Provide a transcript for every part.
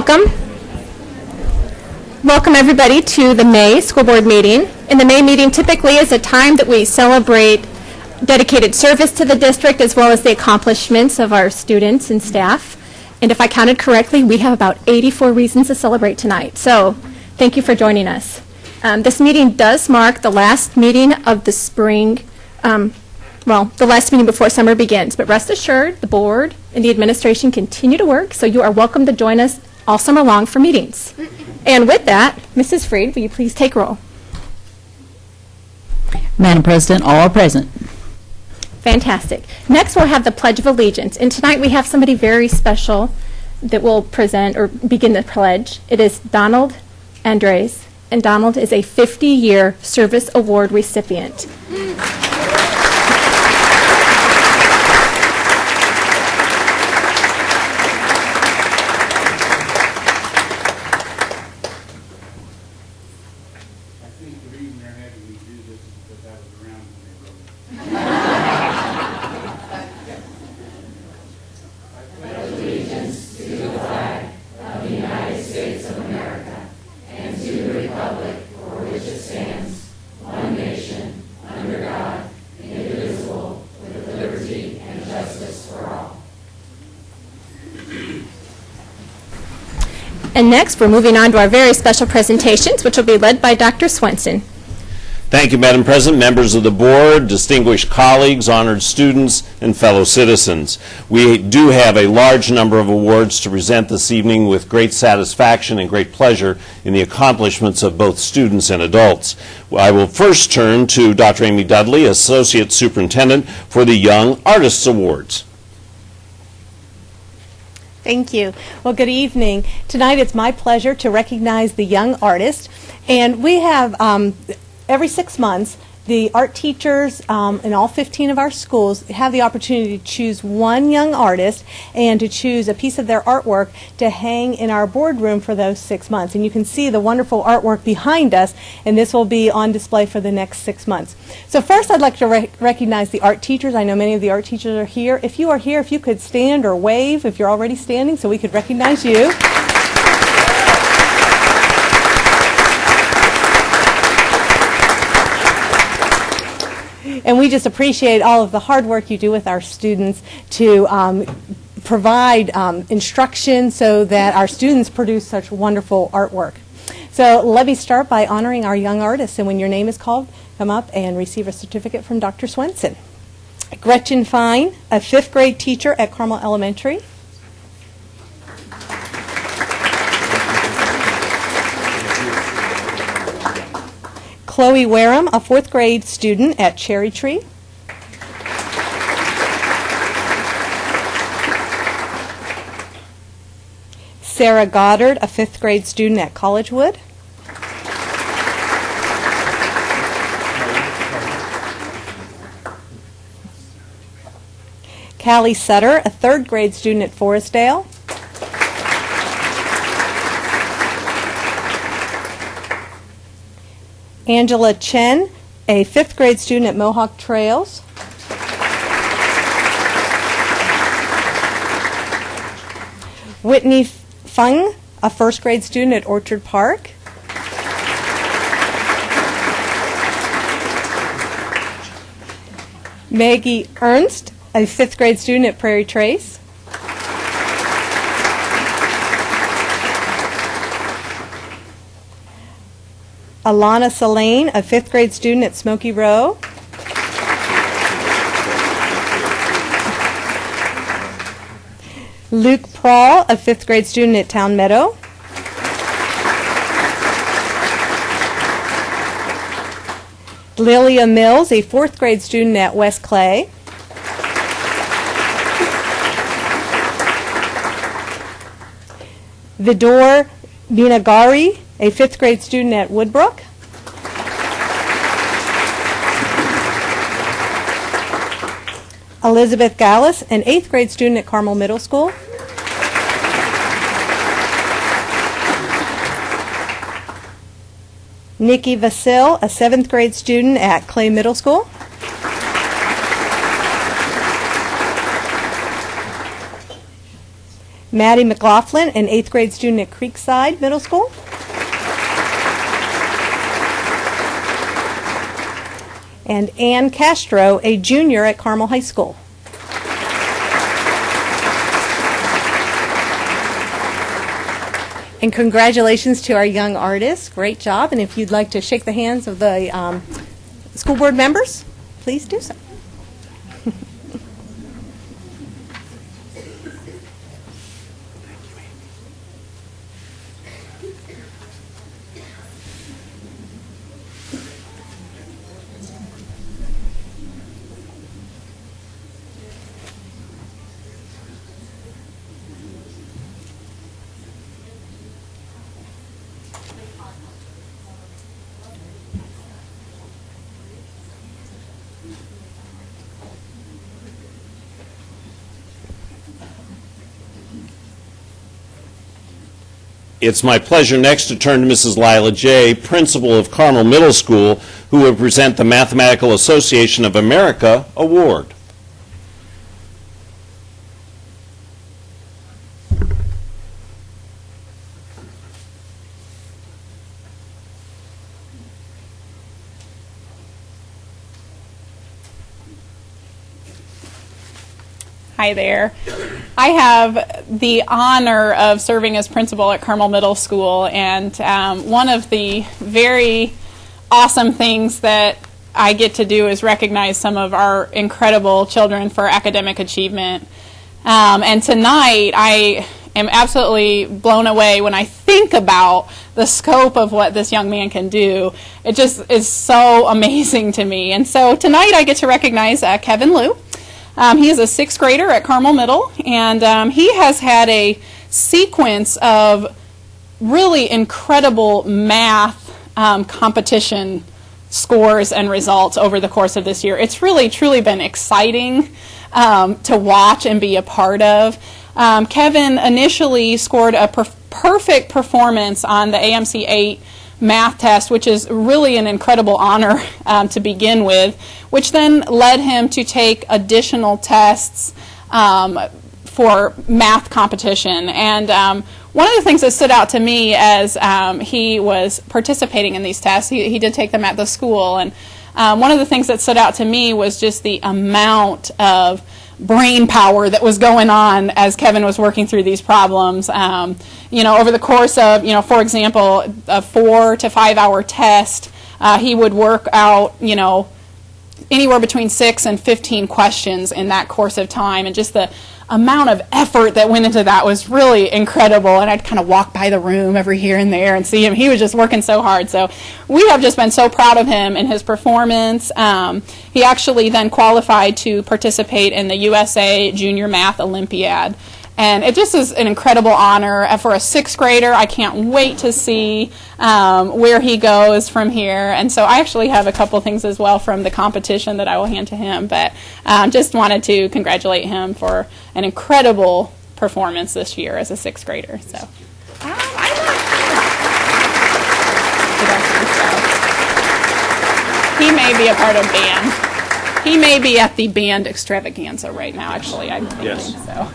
welcome. Welcome everybody to the May school board meeting. And the May meeting typically is a time that we celebrate dedicated service to the district as well as the accomplishments of our students and staff. And if I counted correctly, we have about 84 reasons to celebrate tonight. So thank you for joining us. This meeting does mark the last meeting of the spring, the last meeting before summer begins. But rest assured, the board and the administration continue to work, so you are welcome to join us all summer long for meetings. And with that, Mrs. Freed, will you please take roll? Madam President, all are present. Fantastic. Next, we'll have the Pledge of Allegiance. And tonight we have somebody very special that will present or begin the pledge. It is Donald Andres, and Donald is a 50-year Service Award recipient. And next, we're moving on to our very special presentations, which will be led by Dr. Swenson. Thank you, Madam President, members of the board, distinguished colleagues, honored students, and fellow citizens. We do have a large number of awards to present this evening with great satisfaction and great pleasure in the accomplishments of both students and adults. I will first turn to Dr. Amy Dudley, Associate Superintendent for the Young Artists Awards. Thank you. Well, good evening. Tonight it's my pleasure to recognize the young artist. And we have, every 6 months, the art teachers in all 15 of our schools have the opportunity to choose one young artist and to choose a piece of their artwork to hang in our boardroom for those 6 months. And you can see the wonderful artwork behind us, and this will be on display for the next 6 months. So first I'd like to recognize the art teachers. I know many of the art teachers are here. If you are here, if you could stand or wave if you're already standing so we could recognize you. And we just appreciate all of the hard work you do with our students to provide instruction so that our students produce such wonderful artwork. So let me start by honoring our young artists. And when your name is called, come up and receive a certificate from Dr. Swenson. Gretchen Fine, a 5th grade teacher at Carmel Elementary. Chloe Wareham, a 4th grade student at Cherry Tree. Sarah Goddard, a 5th grade student at Collegewood. Callie Sutter, a 3rd grade student at Forestdale. Angela Chen, a 5th grade student at Mohawk Trails. Whitney Fung, a 1st grade student at Orchard Park. Maggie Ernst, a 5th grade student at Prairie Trace. Alana Salane, a 5th grade student at Smoky Row. Luke Prawl, a 5th grade student at Town Meadow. Lilia Mills, a 4th grade student at West Clay. Vidor Binagari, a 5th grade student at Woodbrook. Elizabeth Gallus, an 8th grade student at Carmel Middle School. Nikki Vasil, a 7th grade student at Clay Middle School. Maddie McLaughlin, an 8th grade student at Creekside Middle School. And Ann Castro, a junior at Carmel High School. And congratulations to our young artists. Great job. And if you'd like to shake the hands of the school board members, please do so. It's my pleasure next to turn to Mrs. Lila J., principal of Carmel Middle School, who will present the Mathematical Association of America Award. Hi there. I have the honor of serving as principal at Carmel Middle School, and one of the very awesome things that I get to do is recognize some of our incredible children for academic achievement. And tonight, I am absolutely blown away when I think about the scope of what this young man can do. It just is so amazing to me. And so tonight, I get to recognize Kevin Liu. He is a 6th grader at Carmel Middle, and he has had a sequence of really incredible math competition scores and results over the course of this year. It's really, truly been exciting to watch and be a part of. Kevin initially scored a perfect performance on the AMC 8 math test, which is really an incredible honor to begin with, which then led him to take additional tests for math competition. And one of the things that stood out to me as he was participating in these tests, he did take them at the school, and one of the things that stood out to me was just the amount of brain power that was going on as Kevin was working through these problems. Over the course of, for example, a 4 to 5 hour test, he would work out, anywhere between 6 and 15 questions in that course of time, and just the amount of effort that went into that was really incredible. And I'd kind of walk by the room every here and there and see him. He was just working so hard. So we have just been so proud of him and his performance. He actually then qualified to participate in the USA Junior Math Olympiad. And it just is an incredible honor for a 6th grader. I can't wait to see where he goes from here. And so I actually have a couple things as well from the competition that I will hand to him. But just wanted to congratulate him for an incredible performance this year as a 6th grader. So he may be a part of band. He may be at the band extravaganza right now, actually, I'm thinking. Yes. So.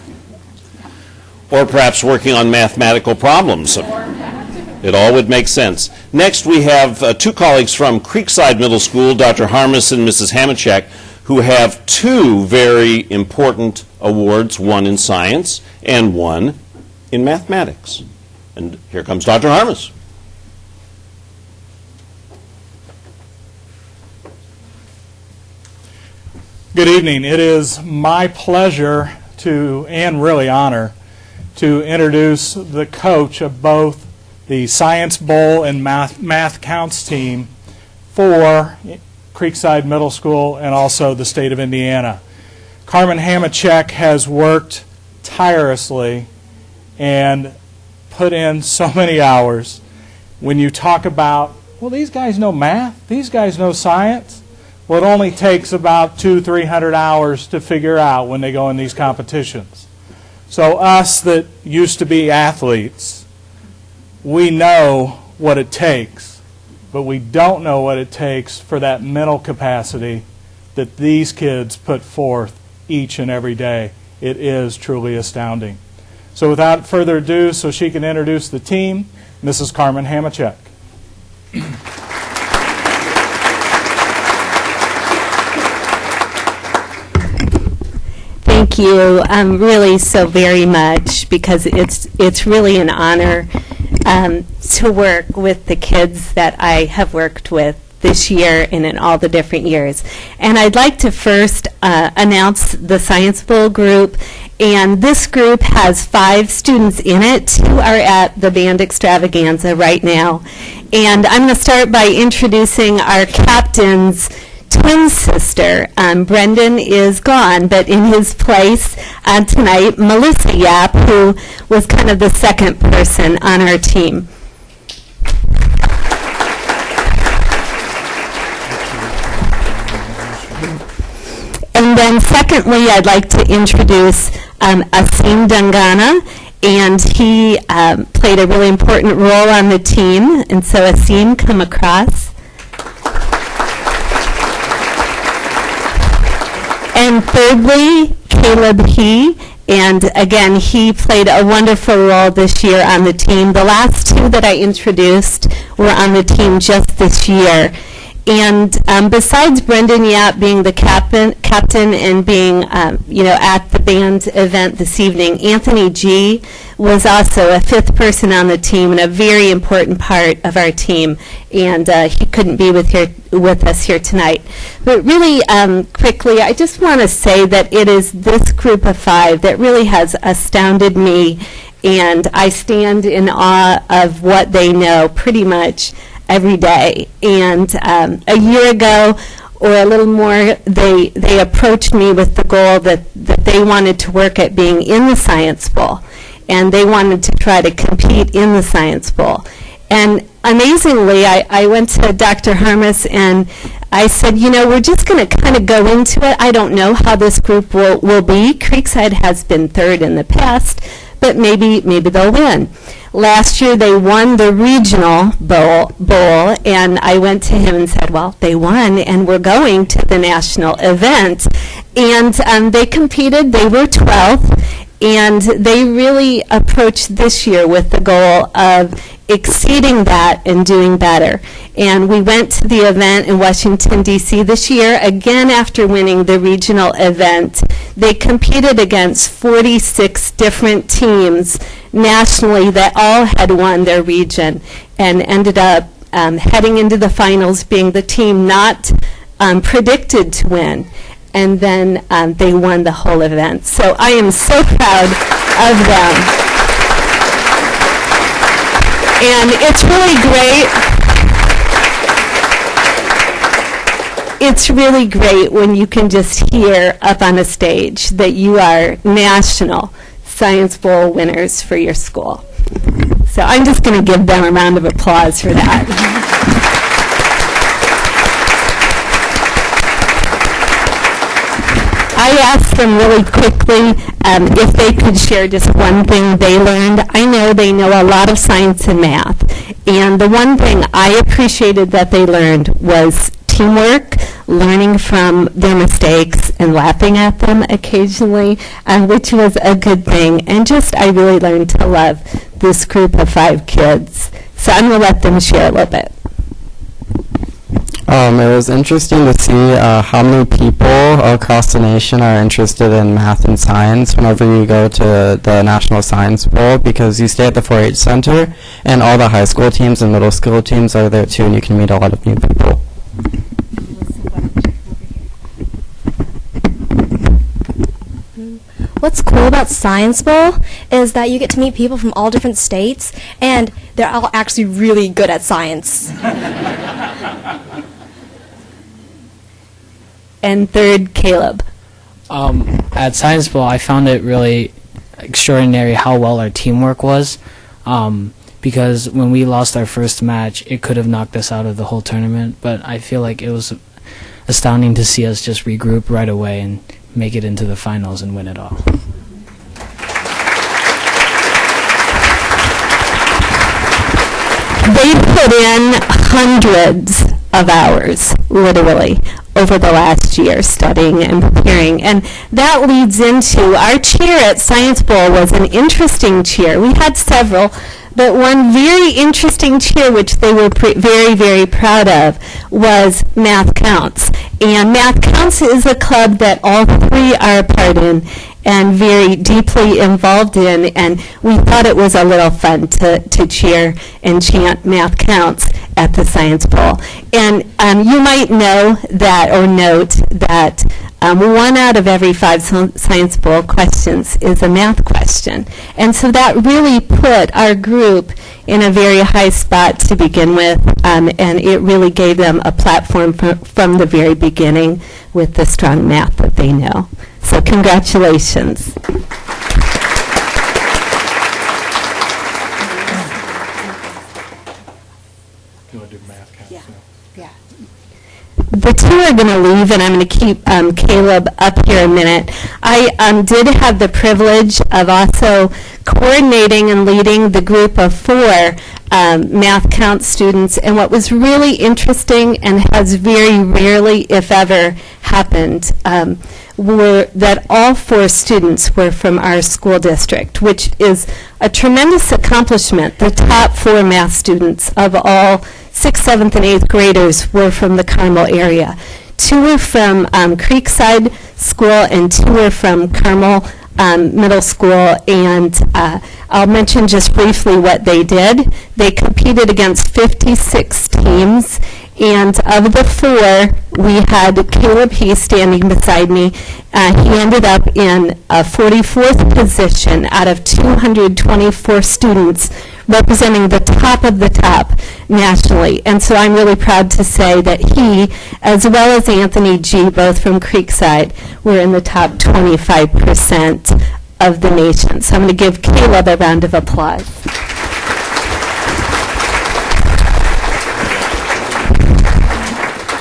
Or perhaps working on mathematical problems. It all would make sense. Next, we have 2 colleagues from Creekside Middle School, Dr. Harmis and Mrs. Hamachek, who have 2 very important awards, one in science and one in mathematics. And here comes Dr. Harmis. Good evening. It is my pleasure and really honor to introduce the coach of both the Science Bowl and Math Counts team for Creekside Middle School and also the state of Indiana. Carmen Hamachek has worked tirelessly and put in so many hours. When you talk about, well, these guys know math, these guys know science, well, it only takes about 200-300 hours to figure out when they go in these competitions. So us that used to be athletes, we know what it takes, but we don't know what it takes for that mental capacity that these kids put forth each and every day. It is truly astounding. So without further ado, so she can introduce the team, Mrs. Carmen Hamachek. Thank you really so very much, because it's really an honor to work with the kids that I have worked with this year and in all the different years. And I'd like to first announce the Science Bowl group. And this group has 5 students in it who are at the band extravaganza right now. And I'm going to start by introducing our captain's twin sister. Brendan is gone, but in his place tonight, Melissa Yap, who was kind of the second person on our team. And then secondly, I'd like to introduce Asim Dangana, and he played a really important role on the team. And so Asim, come across. And thirdly, Caleb He, and again, he played a wonderful role this year on the team. The last 2 that I introduced were on the team just this year. And besides Brendan Yap being the captain and being, at the band event this evening, Anthony G. was also a 5th person on the team and a very important part of our team. And he couldn't be with us here tonight. But really quickly, I just want to say that it is this group of 5 that really has astounded me. And I stand in awe of what they know pretty much every day. And a year ago, or a little more, they approached me with the goal that they wanted to work at being in the Science Bowl, and they wanted to try to compete in the Science Bowl. And amazingly, I went to Dr. Harmis and I said, we're just going to kind of go into it. I don't know how this group will be. Creekside has been 3rd in the past, but maybe they'll win. Last year they won the regional bowl, and I went to him and said, well, they won, and we're going to the national event. And they competed. They were 12th, and they really approached this year with the goal of exceeding that and doing better. And we went to the event in Washington, D.C. this year, again after winning the regional event. They competed against 46 different teams nationally that all had won their region, and ended up heading into the finals being the team not predicted to win. And then they won the whole event. So I am so proud of them. And it's really great. It's really great when you can just hear up on a stage that you are national Science Bowl winners for your school. So I'm just going to give them a round of applause for that. I asked them really quickly if they could share just one thing they learned. I know they know a lot of science and math, and the one thing I appreciated that they learned was teamwork, learning from their mistakes and laughing at them occasionally, which was a good thing. And just I really learned to love this group of 5 kids. So I'm going to let them share a little bit. It was interesting to see how many people across the nation are interested in math and science whenever you go to the National Science Bowl, because you stay at the 4-H Center, and all the high school teams and middle school teams are there too, and you can meet a lot of new people. What's cool about Science Bowl is that you get to meet people from all different states, and they're all actually really good at science. And third, Caleb. At Science Bowl, I found it really extraordinary how well our teamwork was, because when we lost our first match, it could have knocked us out of the whole tournament, but I feel like it was astounding to see us just regroup right away and make it into the finals and win it all. They put in hundreds of hours, literally, over the last year studying and preparing. And that leads into our chair at Science Bowl was an interesting chair. We had several, but one very interesting chair, which they were very, very proud of, was Math Counts. And Math Counts is a club that all three are a part in and very deeply involved in, and we thought it was a little fun to cheer and chant Math Counts at the Science Bowl. And you might know that or note that 1 out of every 5 Science Bowl questions is a math question. And so that really put our group in a very high spot to begin with, and it really gave them a platform from the very beginning with the strong math that they know. So congratulations. The two are going to leave, and I'm going to keep Caleb up here a minute. I did have the privilege of also coordinating and leading the group of 4 Math Count students, and what was really interesting and has very rarely, if ever, happened were that all 4 students were from our school district, which is a tremendous accomplishment. The top 4 math students of all 6th, 7th, and 8th graders were from the Carmel area. 2 were from Creekside School and 2 were from Carmel Middle School, and I'll mention just briefly what they did. They competed against 56 teams, and of the 4, we had Caleb He standing beside me. He ended up in a 44th position out of 224 students, representing the top of the top nationally. And so I'm really proud to say that he, as well as Anthony G., both from Creekside, were in the top 25% of the nation. So I'm going to give Caleb a round of applause.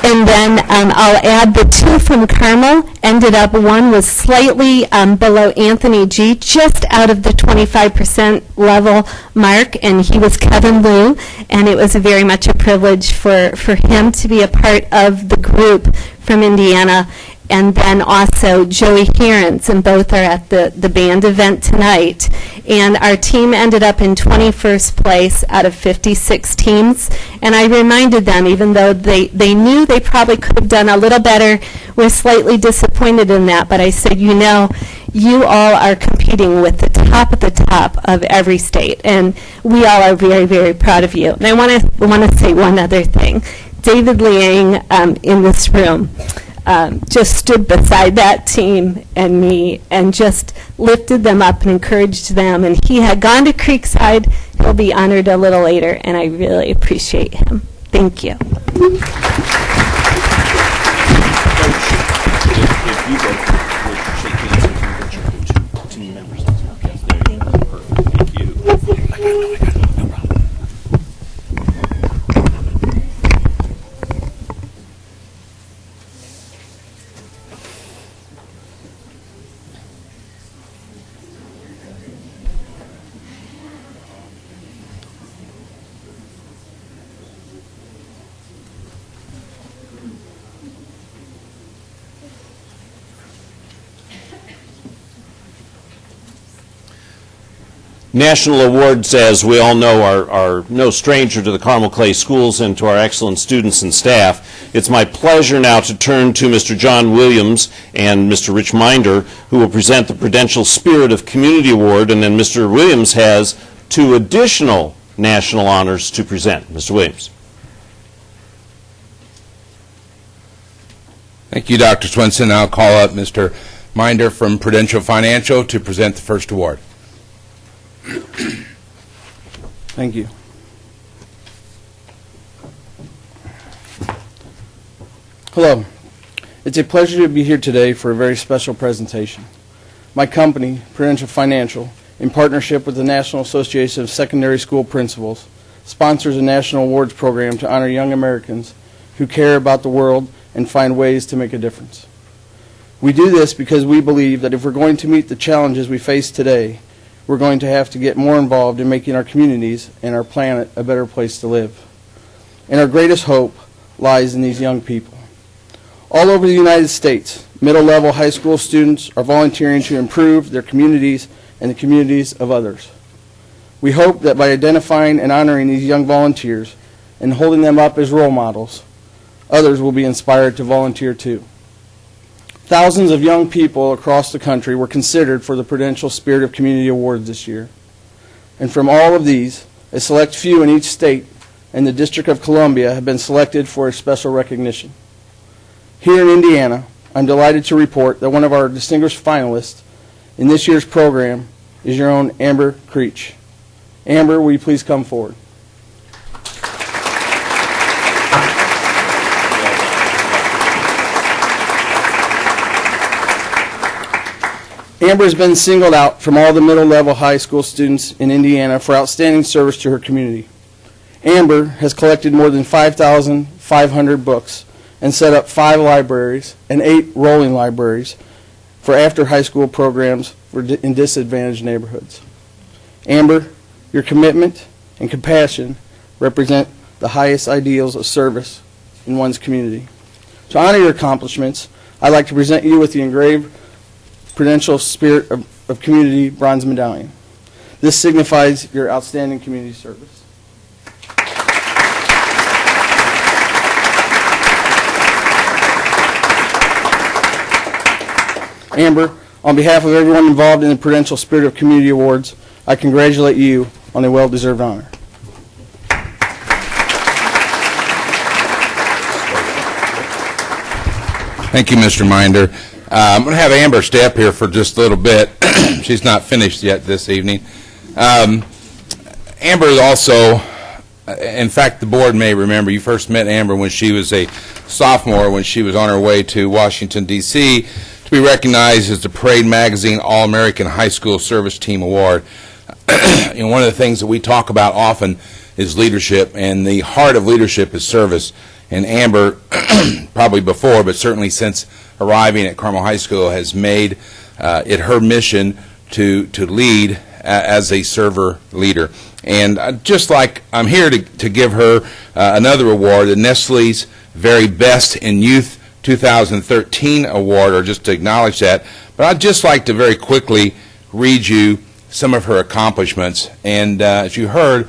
And then I'll add the 2 from Carmel ended up, 1 was slightly below Anthony G., just out of the 25% level mark, and he was Kevin Liu, and it was very much a privilege for him to be a part of the group from Indiana. And then also Joey Herons, and both are at the band event tonight. And our team ended up in 21st place out of 56 teams. And I reminded them, even though they knew they probably could have done a little better, we're slightly disappointed in that. But I said, you know, you all are competing with the top of every state. And we all are very, very proud of you. And I want to say one other thing. David Liang in this room just stood beside that team and me and just lifted them up and encouraged them. And he had gone to Creekside. He'll be honored a little later, and I really appreciate him. Thank you. If you go shake hands with your team members. Okay, there you go. Perfect. Thank you. I got it. No problem. National awards, as we all know, are no stranger to the Carmel Clay Schools and to our excellent students and staff. It's my pleasure now to turn to Mr. John Williams and Mr. Rich Minder, who will present the Prudential Spirit of Community Award, and then Mr. Williams has 2 additional national honors to present. Mr. Williams. Thank you, Dr. Swinson. I'll call up Mr. Minder from Prudential Financial to present the first award. Thank you. Hello. It's a pleasure to be here today for a very special presentation. My company, Prudential Financial, in partnership with the National Association of Secondary School Principals, sponsors a national awards program to honor young Americans who care about the world and find ways to make a difference. We do this because we believe that if we're going to meet the challenges we face today, we're going to have to get more involved in making our communities and our planet a better place to live. And our greatest hope lies in these young people. All over the United States, middle-level high school students are volunteering to improve their communities and the communities of others. We hope that by identifying and honoring these young volunteers and holding them up as role models, others will be inspired to volunteer too. Thousands of young people across the country were considered for the Prudential Spirit of Community Awards this year. And from all of these, a select few in each state and the District of Columbia have been selected for a special recognition. Here in Indiana, I'm delighted to report that one of our distinguished finalists in this year's program is your own Amber Creech. Amber, will you please come forward? Amber has been singled out from all the middle-level high school students in Indiana for outstanding service to her community. Amber has collected more than 5,500 books and set up 5 libraries and 8 rolling libraries for after-high school programs in disadvantaged neighborhoods. Amber, your commitment and compassion represent the highest ideals of service in one's community. To honor your accomplishments, I'd like to present you with the engraved Prudential Spirit of Community Bronze Medallion. This signifies your outstanding community service. Amber, on behalf of everyone involved in the Prudential Spirit of Community Awards, I congratulate you on a well-deserved honor. Thank you, Mr. Minder. I'm going to have Amber stay up here for just a little bit. She's not finished yet this evening. Amber is also, in fact, the board may remember, you first met Amber when she was a sophomore, when she was on her way to Washington, D.C., to be recognized as the Parade Magazine All-American High School Service Team Award. And one of the things that we talk about often is leadership, and the heart of leadership is service. And Amber, probably before, but certainly since arriving at Carmel High School, has made it her mission to lead as a server leader. And just like I'm here to give her another award, the Nestle's Very Best in Youth 2013 award, or just to acknowledge that. But I'd just like to very quickly read you some of her accomplishments. And as you heard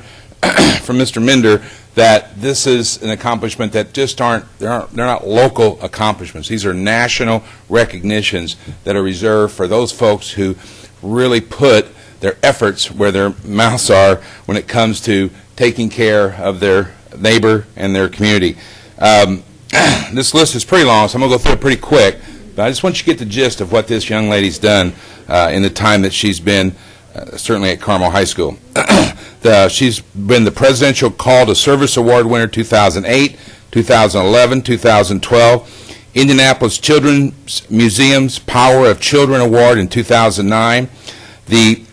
from Mr. Minder, that this is an accomplishment that just they're not local accomplishments. These are national recognitions that are reserved for those folks who really put their efforts where their mouths are when it comes to taking care of their neighbor and their community. This list is pretty long, so I'm going to go through it pretty quick, but I just want you to get the gist of what this young lady's done in the time that she's been certainly at Carmel High School. She's been the Presidential Call to Service Award winner 2008, 2011, 2012, Indianapolis Children's Museum's Power of Children Award in 2009, the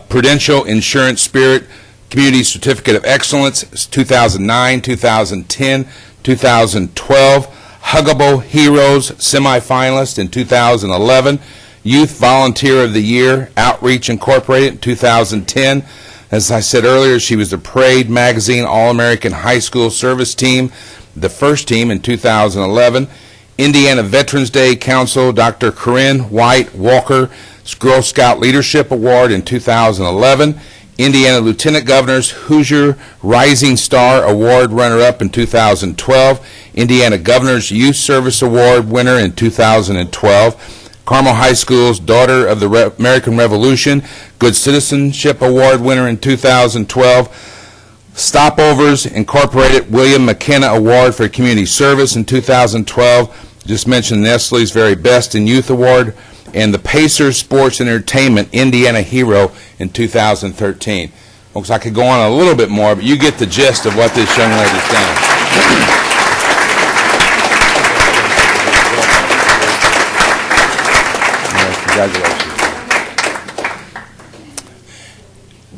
Prudential Insurance Spirit Community Certificate of Excellence 2009, 2010, 2012, Huggable Heroes semifinalist in 2011, Youth Volunteer of the Year, Outreach Incorporated in 2010. As I said earlier, she was the Parade Magazine All-American High School Service Team, the first team in 2011. Indiana Veterans Day Council, Dr. Corinne White Walker Girl Scout Leadership Award in 2011. Indiana Lieutenant Governor's Hoosier Rising Star Award runner-up in 2012. Indiana Governor's Youth Service Award winner in 2012. Carmel High School's Daughter of the American Revolution Good Citizenship Award winner in 2012. Stopovers Incorporated William McKenna Award for Community Service in 2012. Just mentioned Nestle's Very Best in Youth Award, and the Pacers Sports Entertainment Indiana Hero in 2013. Folks, I could go on a little bit more, but you get the gist of what this young lady's done. Congratulations.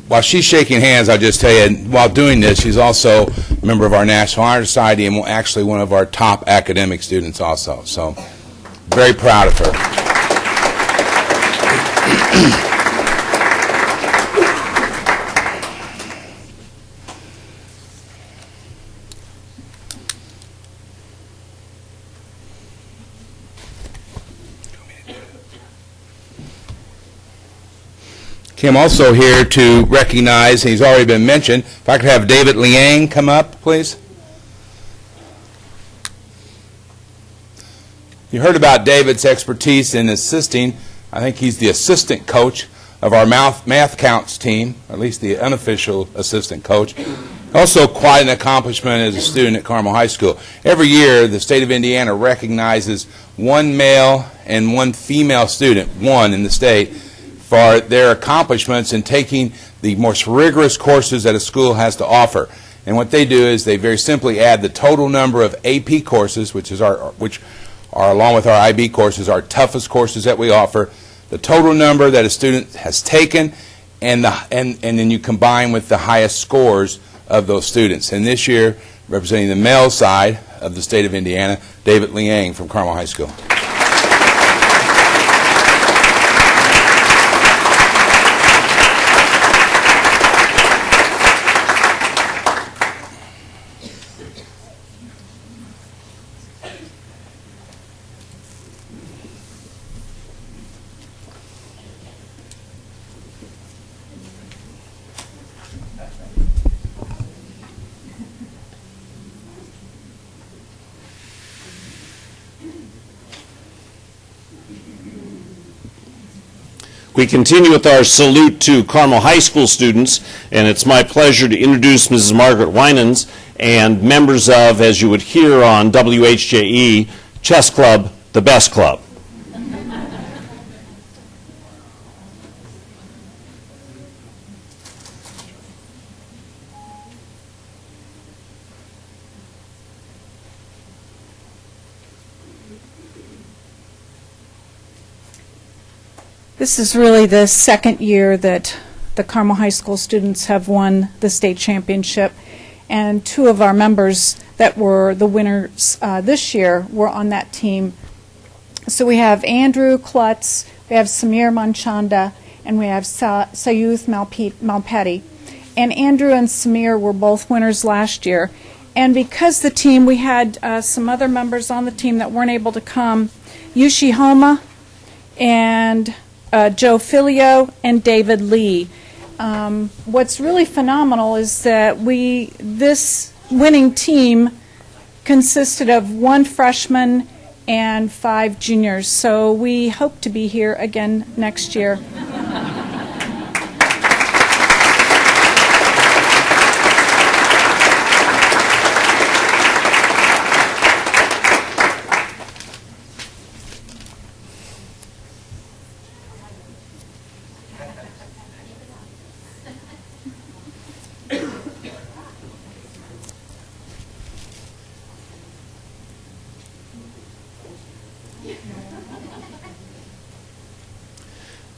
While she's shaking hands, I'll just tell you, while doing this, she's also a member of our National Honor Society and actually one of our top academic students also. So, very proud of her. See, I'm also here to recognize, and he's already been mentioned, if I could have David Liang come up, please. You heard about David's expertise in assisting. I think he's the assistant coach of our math counts team, or at least the unofficial assistant coach. Also quite an accomplishment as a student at Carmel High School. Every year, the state of Indiana recognizes one male and one female student, one in the state, for their accomplishments in taking the most rigorous courses that a school has to offer. And what they do is they very simply add the total number of AP courses, which are along with our IB courses, our toughest courses that we offer, the total number that a student has taken, and then you combine with the highest scores of those students. And this year, representing the male side of the state of Indiana, David Liang from Carmel High School. We continue with our salute to Carmel High School students, and it's my pleasure to introduce Mrs. Margaret Winans and members of, as you would hear on WHJE, Chess Club, the best club. This is really the second year that the Carmel High School students have won the state championship, and two of our members that were the winners this year were on that team. So we have Andrew Klutz, we have Samir Manchanda, and we have Sayuth Malpati. And Andrew and Samir were both winners last year. And because the team, we had some other members on the team that weren't able to come, Yushi Homa and Joe Filio and David Lee. What's really phenomenal is that this winning team consisted of one freshman and 5 juniors. So we hope to be here again next year.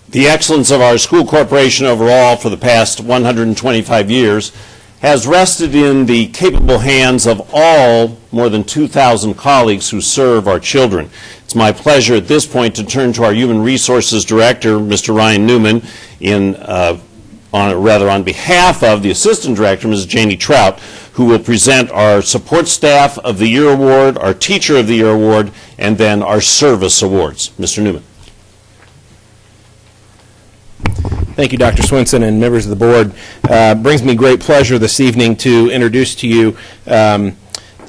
The excellence of our school corporation overall for the past 125 years has rested in the capable hands of all more than 2,000 colleagues who serve our children. It's my pleasure at this point to turn to our Human Resources Director, Mr. Ryan Newman, on behalf of the Assistant Director, Ms. Janie Trout, who will present our Support Staff of the Year Award, our Teacher of the Year Award, and then our Service Awards. Mr. Newman. Thank you, Dr. Swinson and members of the board. Brings me great pleasure this evening to introduce to you the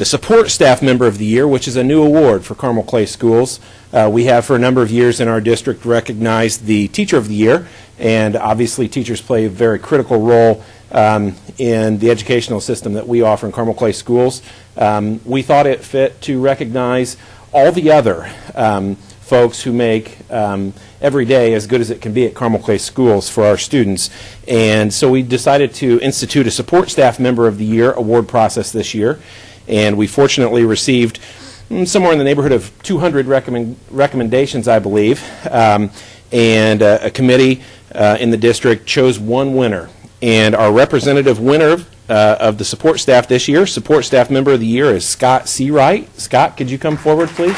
Support Staff Member of the Year, which is a new award for Carmel Clay Schools. We have for a number of years in our district recognized the Teacher of the Year, and obviously teachers play a very critical role in the educational system that we offer in Carmel Clay Schools. We thought it fit to recognize all the other folks who make every day as good as it can be at Carmel Clay Schools for our students. And so we decided to institute a Support Staff Member of the Year award process this year. And we fortunately received somewhere in the neighborhood of 200 recommendations, I believe. And a committee in the district chose one winner. And our representative winner of the support staff this year, Support Staff Member of the Year, is Scott Seawright. Scott, could you come forward, please?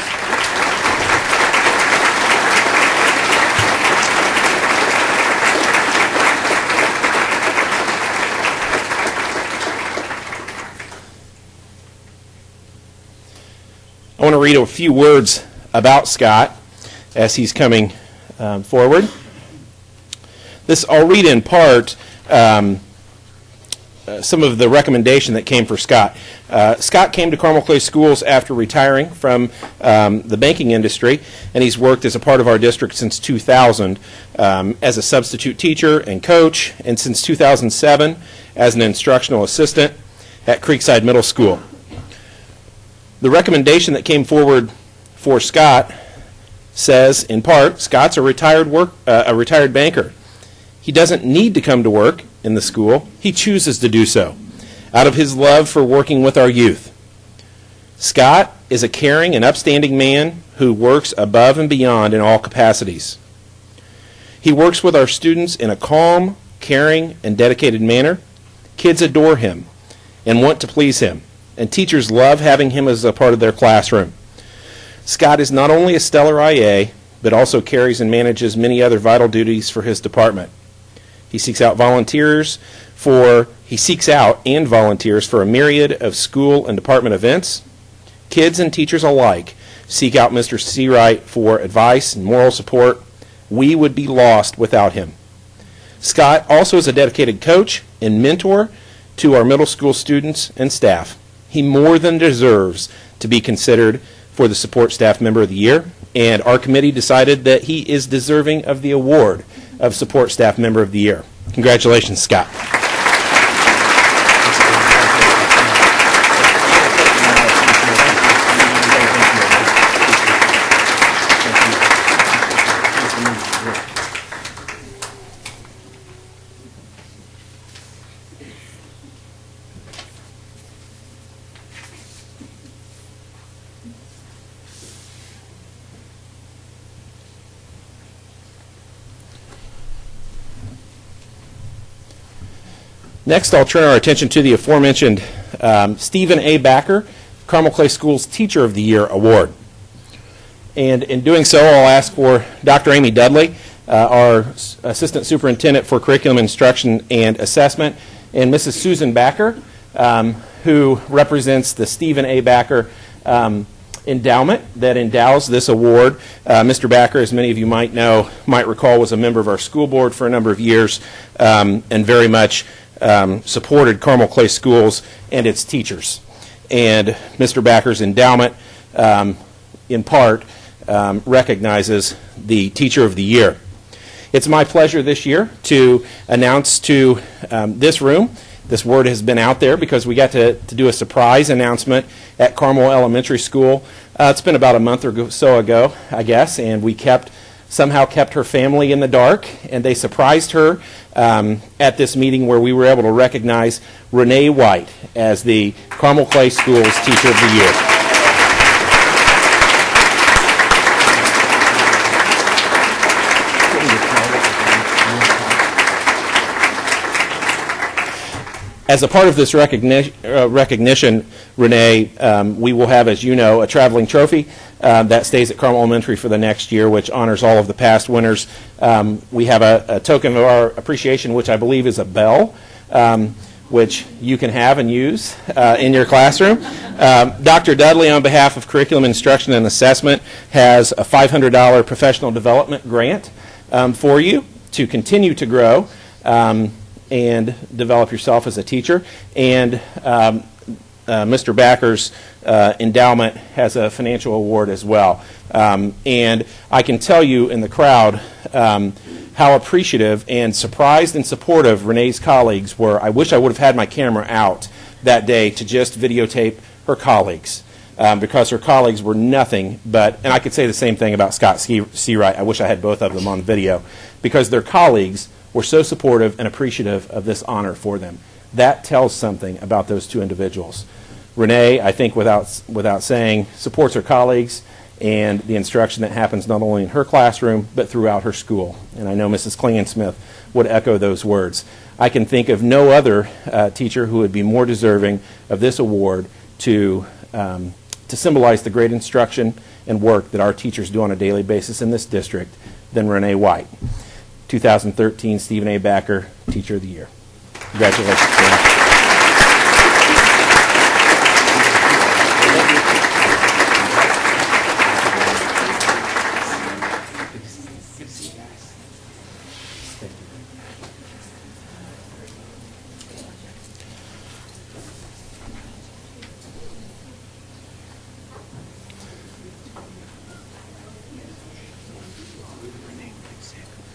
I want to read a few words about Scott as he's coming forward. I'll read in part some of the recommendation that came for Scott. Scott came to Carmel Clay Schools after retiring from the banking industry, and he's worked as a part of our district since 2000 as a substitute teacher and coach, and since 2007 as an instructional assistant at Creekside Middle School. The recommendation that came forward for Scott says, in part, Scott's a retired banker. He doesn't need to come to work in the school. He chooses to do so out of his love for working with our youth. Scott is a caring and upstanding man who works above and beyond in all capacities. He works with our students in a calm, caring, and dedicated manner. Kids adore him and want to please him, and teachers love having him as a part of their classroom. Scott is not only a stellar IA, but also carries and manages many other vital duties for his department. He seeks out and volunteers for a myriad of school and department events. Kids and teachers alike seek out Mr. Seawright for advice and moral support. We would be lost without him. Scott also is a dedicated coach and mentor to our middle school students and staff. He more than deserves to be considered for the Support Staff Member of the Year, and our committee decided that he is deserving of the award of Support Staff Member of the Year. Congratulations, Scott. Next, I'll turn our attention to the aforementioned Stephen A. Backer, Carmel Clay Schools Teacher of the Year Award. And in doing so, I'll ask for Dr. Amy Dudley, our Assistant Superintendent for Curriculum Instruction and Assessment, and Mrs. Susan Backer, who represents the Stephen A. Backer endowment that endows this award. Mr. Backer, as many of you might recall, was a member of our school board for a number of years and very much supported Carmel Clay Schools and its teachers. And Mr. Backer's endowment, in part, recognizes the Teacher of the Year. It's my pleasure this year to announce to this room, this word has been out there because we got to do a surprise announcement at Carmel Elementary School. It's been about a month or so ago, I guess, and we somehow kept her family in the dark, and they surprised her at this meeting where we were able to recognize Renee White as the Carmel Clay Schools Teacher of the Year. As a part of this recognition, Renee, we will have, as you know, a traveling trophy that stays at Carmel Elementary for the next year, which honors all of the past winners. We have a token of our appreciation, which I believe is a bell, which you can have and use in your classroom. Dr. Dudley, on behalf of Curriculum Instruction and Assessment, has a $500 professional development grant for you to continue to grow and develop yourself as a teacher. And Mr. Backer's endowment has a financial award as well. And I can tell you in the crowd how appreciative and surprised and supportive Renee's colleagues were. I wish I would have had my camera out that day to just videotape her colleagues. Because her colleagues were nothing but, and I could say the same thing about Scott Seawright. I wish I had both of them on video, because their colleagues were so supportive and appreciative of this honor for them. That tells something about those two individuals. Renee, I think without saying, supports her colleagues and the instruction that happens not only in her classroom, but throughout her school. And I know Mrs. Klingensmith would echo those words. I can think of no other teacher who would be more deserving of this award to symbolize the great instruction and work that our teachers do on a daily basis in this district than Renee White. 2013 Stephen A. Backer Teacher of the Year. Congratulations.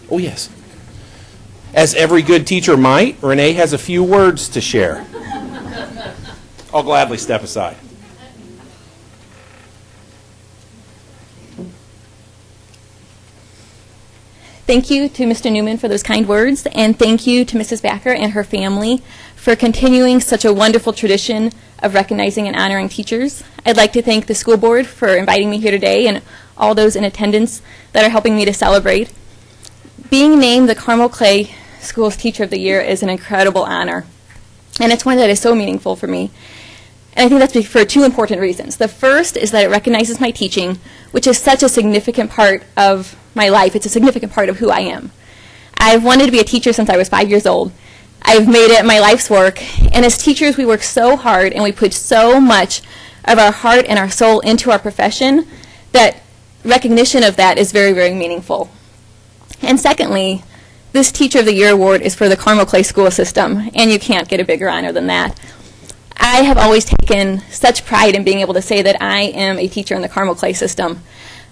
Oh, yes. As every good teacher might, Renee has a few words to share. I'll gladly step aside. Thank you to Mr. Newman for those kind words, and thank you to Mrs. Backer and her family for continuing such a wonderful tradition of recognizing and honoring teachers. I'd like to thank the school board for inviting me here today and all those in attendance that are helping me to celebrate. Being named the Carmel Clay Schools Teacher of the Year is an incredible honor, and it's one that is so meaningful for me. And I think that's for two important reasons. The first is that it recognizes my teaching, which is such a significant part of my life. It's a significant part of who I am. I've wanted to be a teacher since I was 5 years old. I've made it my life's work. And as teachers, we work so hard and we put so much of our heart and our soul into our profession that recognition of that is very, very meaningful. And secondly, this Teacher of the Year award is for the Carmel Clay School System, and you can't get a bigger honor than that. I have always taken such pride in being able to say that I am a teacher in the Carmel Clay system.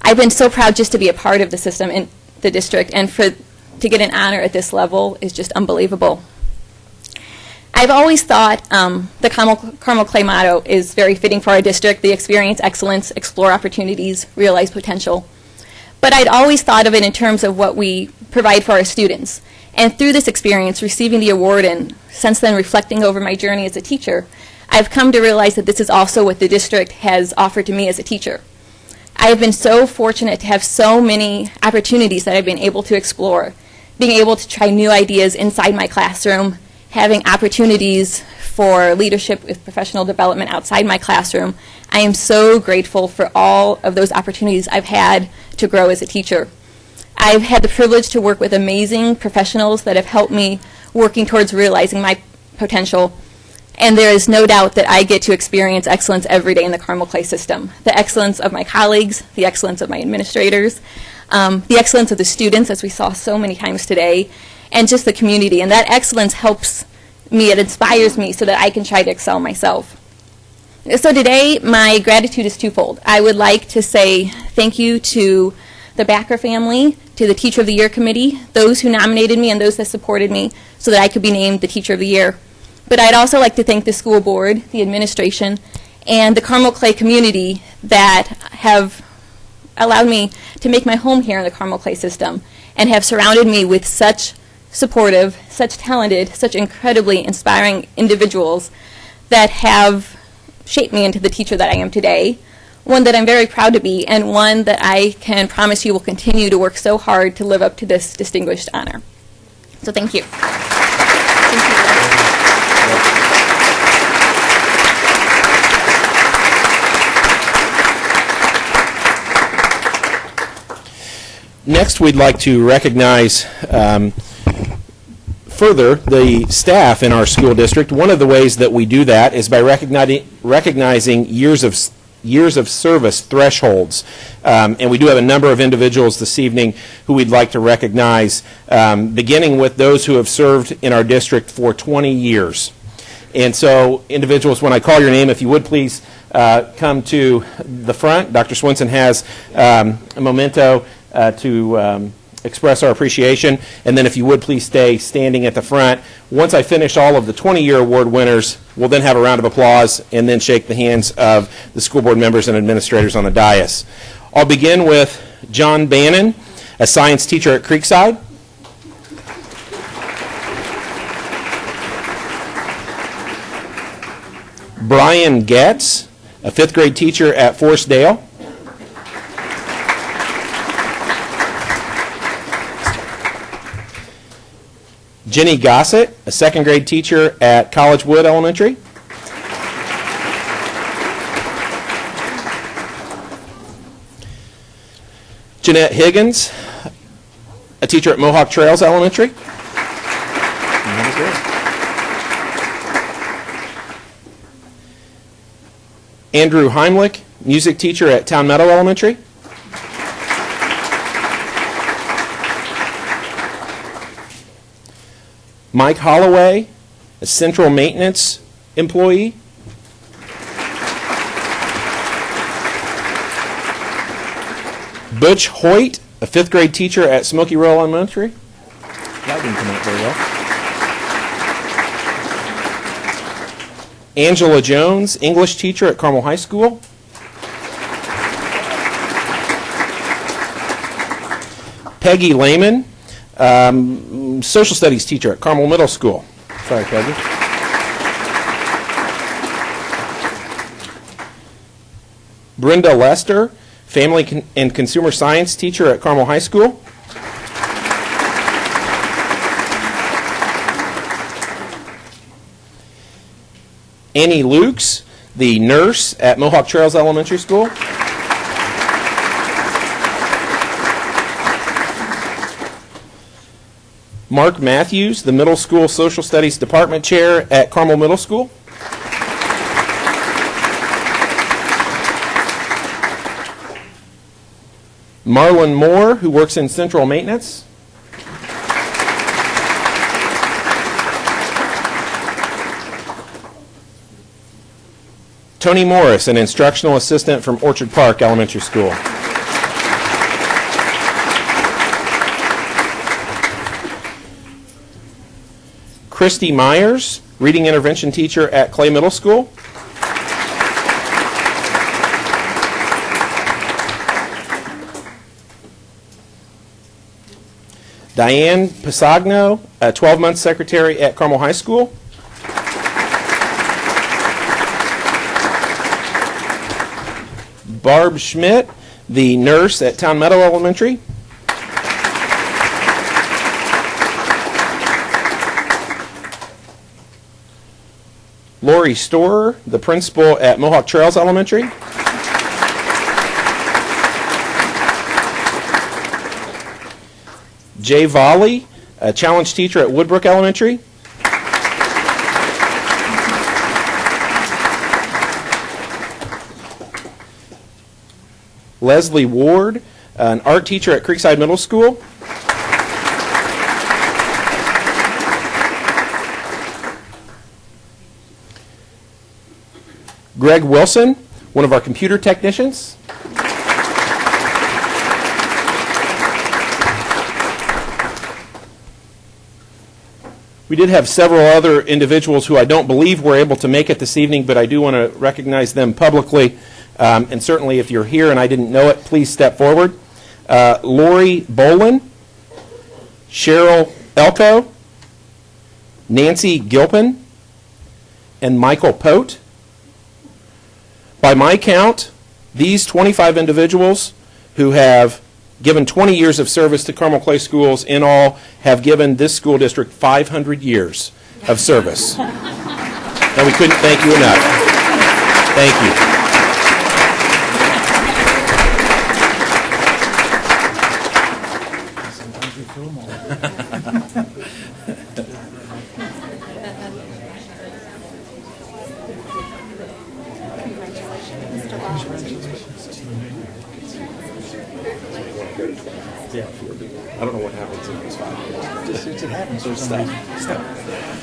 I've been so proud just to be a part of the system in the district, and to get an honor at this level is just unbelievable. I've always thought the Carmel Clay motto is very fitting for our district: the experience excellence, explore opportunities, realize potential. But I'd always thought of it in terms of what we provide for our students. And through this experience, receiving the award and since then reflecting over my journey as a teacher, I've come to realize that this is also what the district has offered to me as a teacher. I have been so fortunate to have so many opportunities that I've been able to explore, being able to try new ideas inside my classroom, having opportunities for leadership with professional development outside my classroom. I am so grateful for all of those opportunities I've had to grow as a teacher. I've had the privilege to work with amazing professionals that have helped me working towards realizing my potential. And there is no doubt that I get to experience excellence every day in the Carmel Clay system. The excellence of my colleagues, the excellence of my administrators, the excellence of the students, as we saw so many times today, and just the community. And that excellence helps me, it inspires me so that I can try to excel myself. So today, my gratitude is twofold. I would like to say thank you to the Backer family, to the Teacher of the Year Committee, those who nominated me and those that supported me so that I could be named the Teacher of the Year. But I'd also like to thank the school board, the administration, and the Carmel Clay community that have allowed me to make my home here in the Carmel Clay system and have surrounded me with such supportive, such talented, such incredibly inspiring individuals that have shaped me into the teacher that I am today, one that I'm very proud to be, and one that I can promise you will continue to work so hard to live up to this distinguished honor. So thank you. Next, we'd like to recognize further the staff in our school district. One of the ways that we do that is by recognizing years of service thresholds. And we do have a number of individuals this evening who we'd like to recognize, beginning with those who have served in our district for 20 years. And so, individuals, when I call your name, if you would please come to the front. Dr. Swinson has a memento to express our appreciation. And then if you would please stay standing at the front. Once I finish all of the 20-year award winners, we'll then have a round of applause and then shake the hands of the school board members and administrators on the dais. I'll begin with John Bannon, a science teacher at Creekside. Brian Getz, a 5th grade teacher at Forest Dale. Jenny Gossett, a 2nd grade teacher at College Wood Elementary. Jeanette Higgins, a teacher at Mohawk Trails Elementary. Andrew Heimlich, music teacher at Town Meadow Elementary. Mike Holloway, a central maintenance employee. Butch Hoyt, a 5th grade teacher at Smoky Row Elementary. That didn't come out very well. Angela Jones, English teacher at Carmel High School. Peggy Lehman, social studies teacher at Carmel Middle School. Sorry, Peggy. Brenda Lester, family and consumer science teacher at Carmel High School. Annie Lukes, the nurse at Mohawk Trails Elementary School. Mark Matthews, the middle school social studies department chair at Carmel Middle School. Marlon Moore, who works in central maintenance. Tony Morris, an instructional assistant from Orchard Park Elementary School. Christy Myers, reading intervention teacher at Clay Middle School. Diane Pisagno, a 12-month secretary at Carmel High School. Barb Schmidt, the nurse at Town Meadow Elementary. Lori Storer, the principal at Mohawk Trails Elementary. Jay Volley, a challenge teacher at Woodbrook Elementary. Leslie Ward, an art teacher at Creekside Middle School. Greg Wilson, one of our computer technicians. We did have several other individuals who I don't believe were able to make it this evening, but I do want to recognize them publicly. And certainly if you're here and I didn't know it, please step forward. Lori Bolin, Cheryl Elko, Nancy Gilpin, and Michael Pote. By my count, these 25 individuals who have given 20 years of service to Carmel Clay Schools in all have given this school district 500 years of service. And we couldn't thank you enough. Thank you. I don't know what happens in those 5 years. It happens for some reason. It's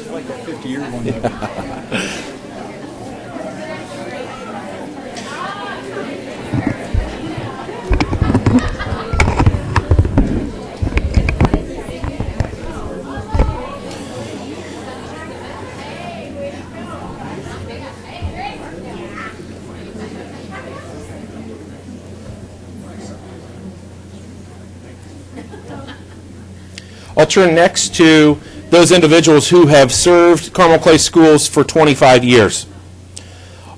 like a 50-year one. I'll turn next to those individuals who have served Carmel Clay Schools for 25 years.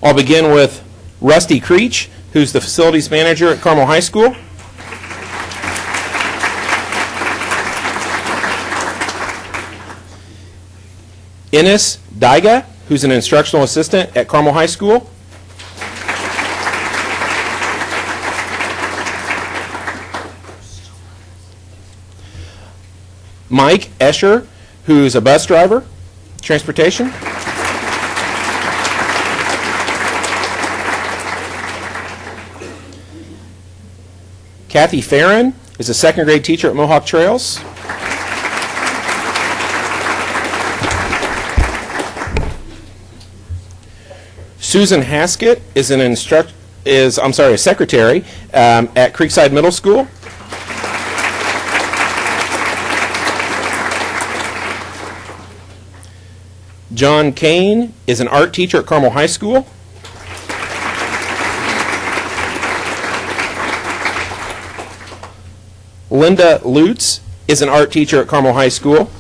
I'll begin with Rusty Creech, who's the facilities manager at Carmel High School. Ines Daiga, who's an instructional assistant at Carmel High School. Mike Escher, who's a bus driver, transportation. Kathy Farron is a second grade teacher at Mohawk Trails. Susan Haskett is a secretary at Creekside Middle School. John Kane is an art teacher at Carmel High School. Linda Lutz is an art teacher at Carmel High School.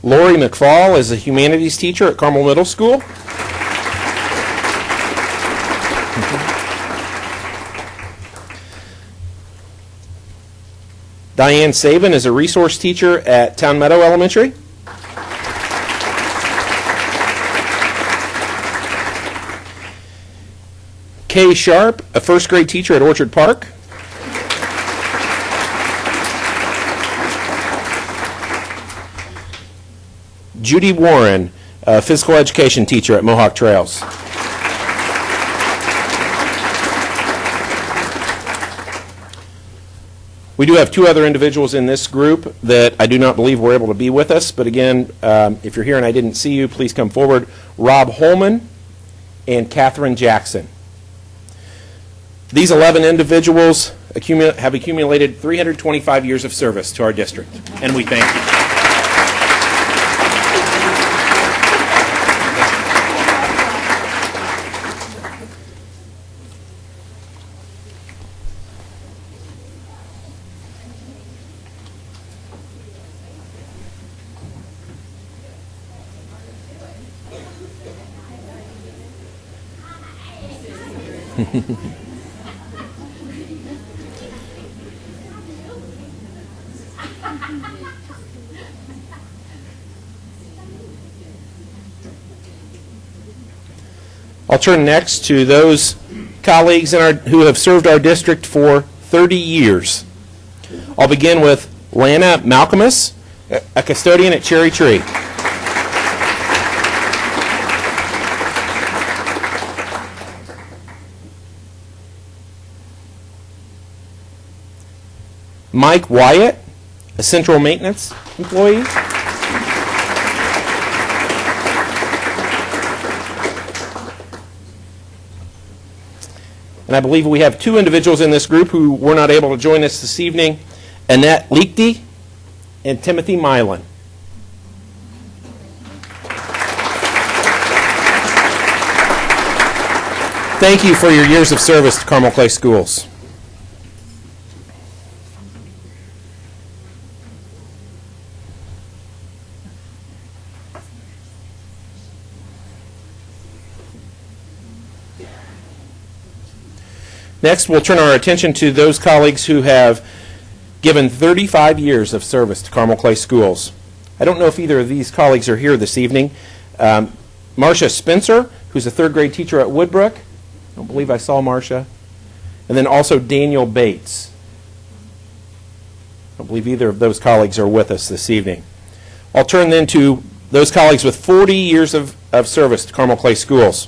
Lori McFall is a humanities teacher at Carmel Middle School. Diane Saban is a resource teacher at Town Meadow Elementary. Kay Sharp, a first grade teacher at Orchard Park. Judy Warren, a physical education teacher at Mohawk Trails. We do have two other individuals in this group that I do not believe were able to be with us, but again, if you're here and I didn't see you, please come forward. Rob Holman and Catherine Jackson. These 11 individuals have accumulated 325 years of service to our district, and we thank you. I'll turn next to those colleagues who have served our district for 30 years. I'll begin with Lana Malcolmus, a custodian at Cherry Tree. Mike Wyatt, a central maintenance employee. And I believe we have two individuals in this group who were not able to join us this evening, Annette Leakty and Timothy Milan. Thank you for your years of service to Carmel Clay Schools. Next, we'll turn our attention to those colleagues who have given 35 years of service to Carmel Clay Schools. I don't know if either of these colleagues are here this evening. Marcia Spencer, who's a third grade teacher at Woodbrook. I don't believe I saw Marcia. And then also Daniel Bates. I don't believe either of those colleagues are with us this evening. I'll turn then to those colleagues with 40 years of service to Carmel Clay Schools.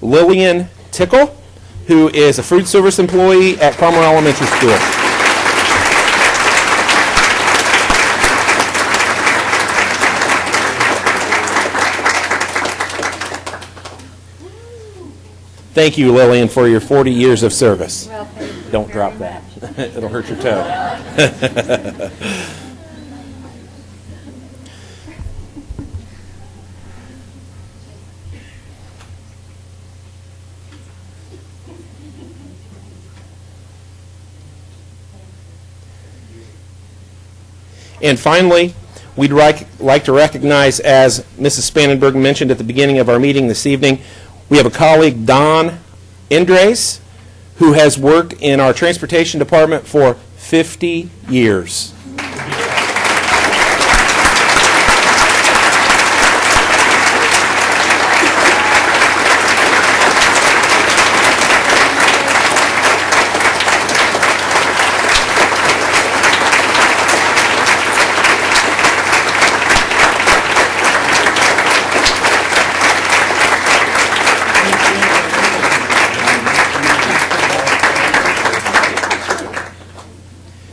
Lillian Tickle, who is a food service employee at Carmel Elementary School. Thank you, Lillian, for your 40 years of service. Well, don't drop that. It'll hurt your toe. And finally, we'd like to recognize, as Mrs. Spannenberg mentioned at the beginning of our meeting this evening, we have a colleague, Don Endres, who has worked in our transportation department for 50 years.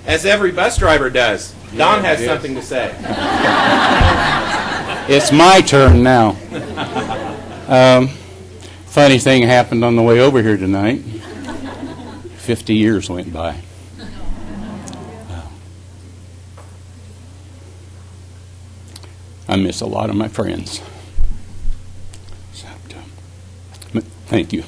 As every bus driver does. Don has something to say. It's my turn now. Funny thing happened on the way over here tonight. 50 years went by. I miss a lot of my friends. So, thank you.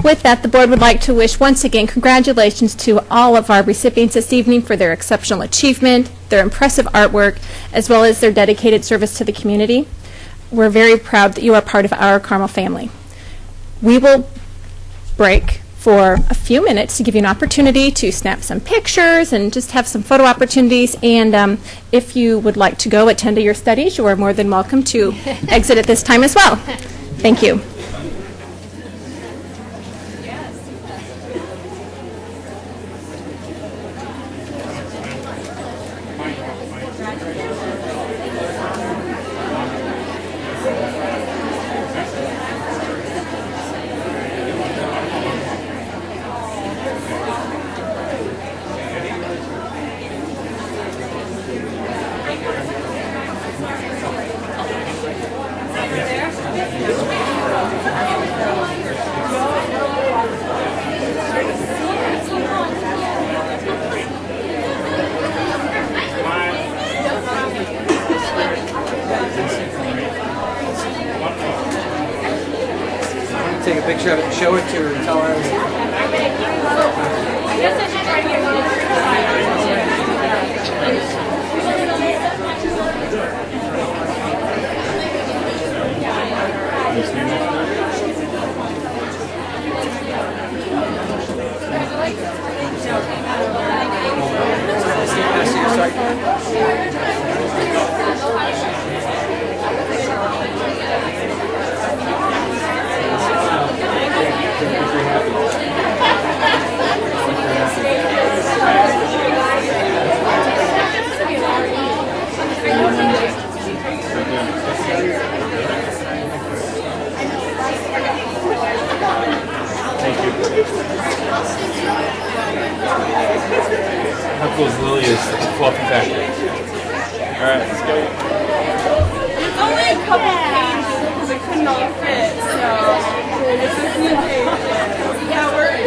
With that, the board would like to wish once again congratulations to all of our recipients this evening for their exceptional achievement, their impressive artwork, as well as their dedicated service to the community. We're very proud that you are part of our Carmel family. We will break for a few minutes to give you an opportunity to snap some pictures and just have some photo opportunities. And if you would like to go attend to your studies, you are more than welcome to exit at this time as well. Thank you. Take a picture of it and show it to her and tell her. How cool is Lily is welcome back. All right, let's go. It's only a couple pages because it couldn't all fit, so it's a few pages. That works?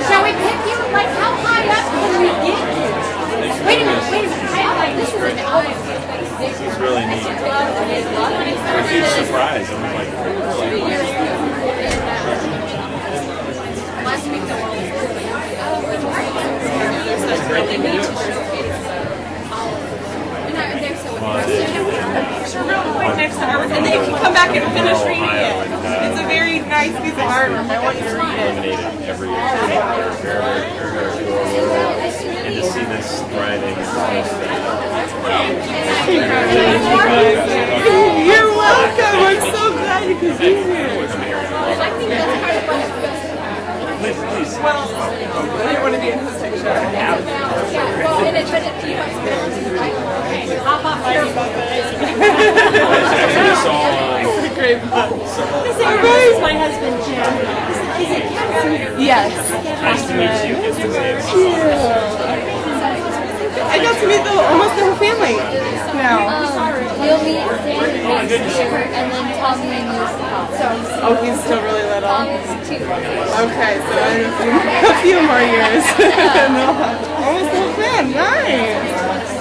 Shall we pick you? Like, how high up can we get you? Wait a minute. This is an hour. This is really neat. It's a huge surprise. I was like, Last week the world was really neat to showcase. They're so impressive. Real quick next to ours, and then you can come back and finish reading it. It's a very nice piece of artwork. I want you to read it. every year. And to see this thriving You're welcome. I'm so glad you could be here. Please. Well, I didn't want to be in his picture. I'll pop my great book. This is my husband, Jim. Yes. Nice to meet you. I got to meet almost the whole family now. You'll meet Danny here, and then Tommy and you. Oh, he's still really little. Tommy's 2. Okay, so in a few more years. Almost the whole fam. Nice.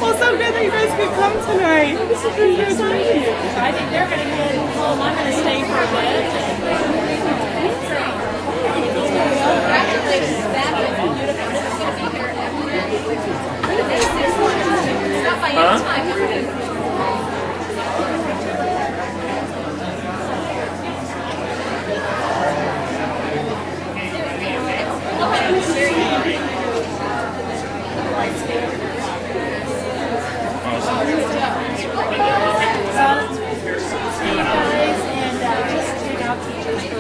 Well, so good that you guys could come tonight. This is really exciting. I think they're going to head home. I'm going to stay for a bit. Congratulations, that was beautiful. This is going to be here every day. Stop by any time. And just check out teachers for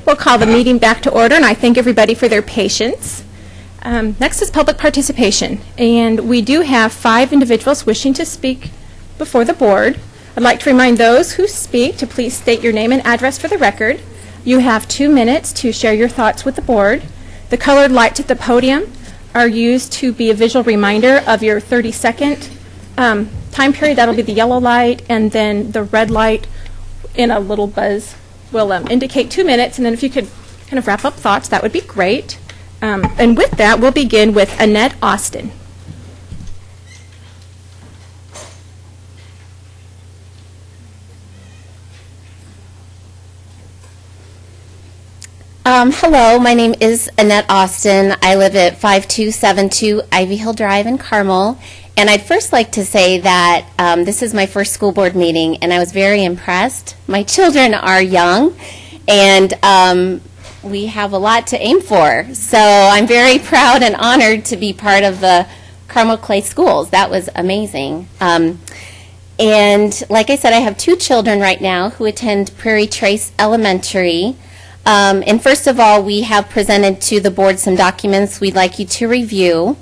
We'll call the meeting back to order, and I thank everybody for their patience. Next is public participation, and we do have 5 individuals wishing to speak before the board. I'd like to remind those who speak to please state your name and address for the record. You have 2 minutes to share your thoughts with the board. The colored lights at the podium are used to be a visual reminder of your 30-second time period. That'll be the yellow light, and then the red light in a little buzz will indicate 2 minutes, and then if you could kind of wrap up thoughts, that would be great. And with that, we'll begin with Annette Austin. Hello, my name is Annette Austin. I live at 5272 Ivy Hill Drive in Carmel. And I'd first like to say that this is my first school board meeting, and I was very impressed. My children are young, and we have a lot to aim for. So I'm very proud and honored to be part of the Carmel Clay Schools. That was amazing. And like I said, I have 2 children right now who attend Prairie Trace Elementary. And first of all, we have presented to the board some documents we'd like you to review.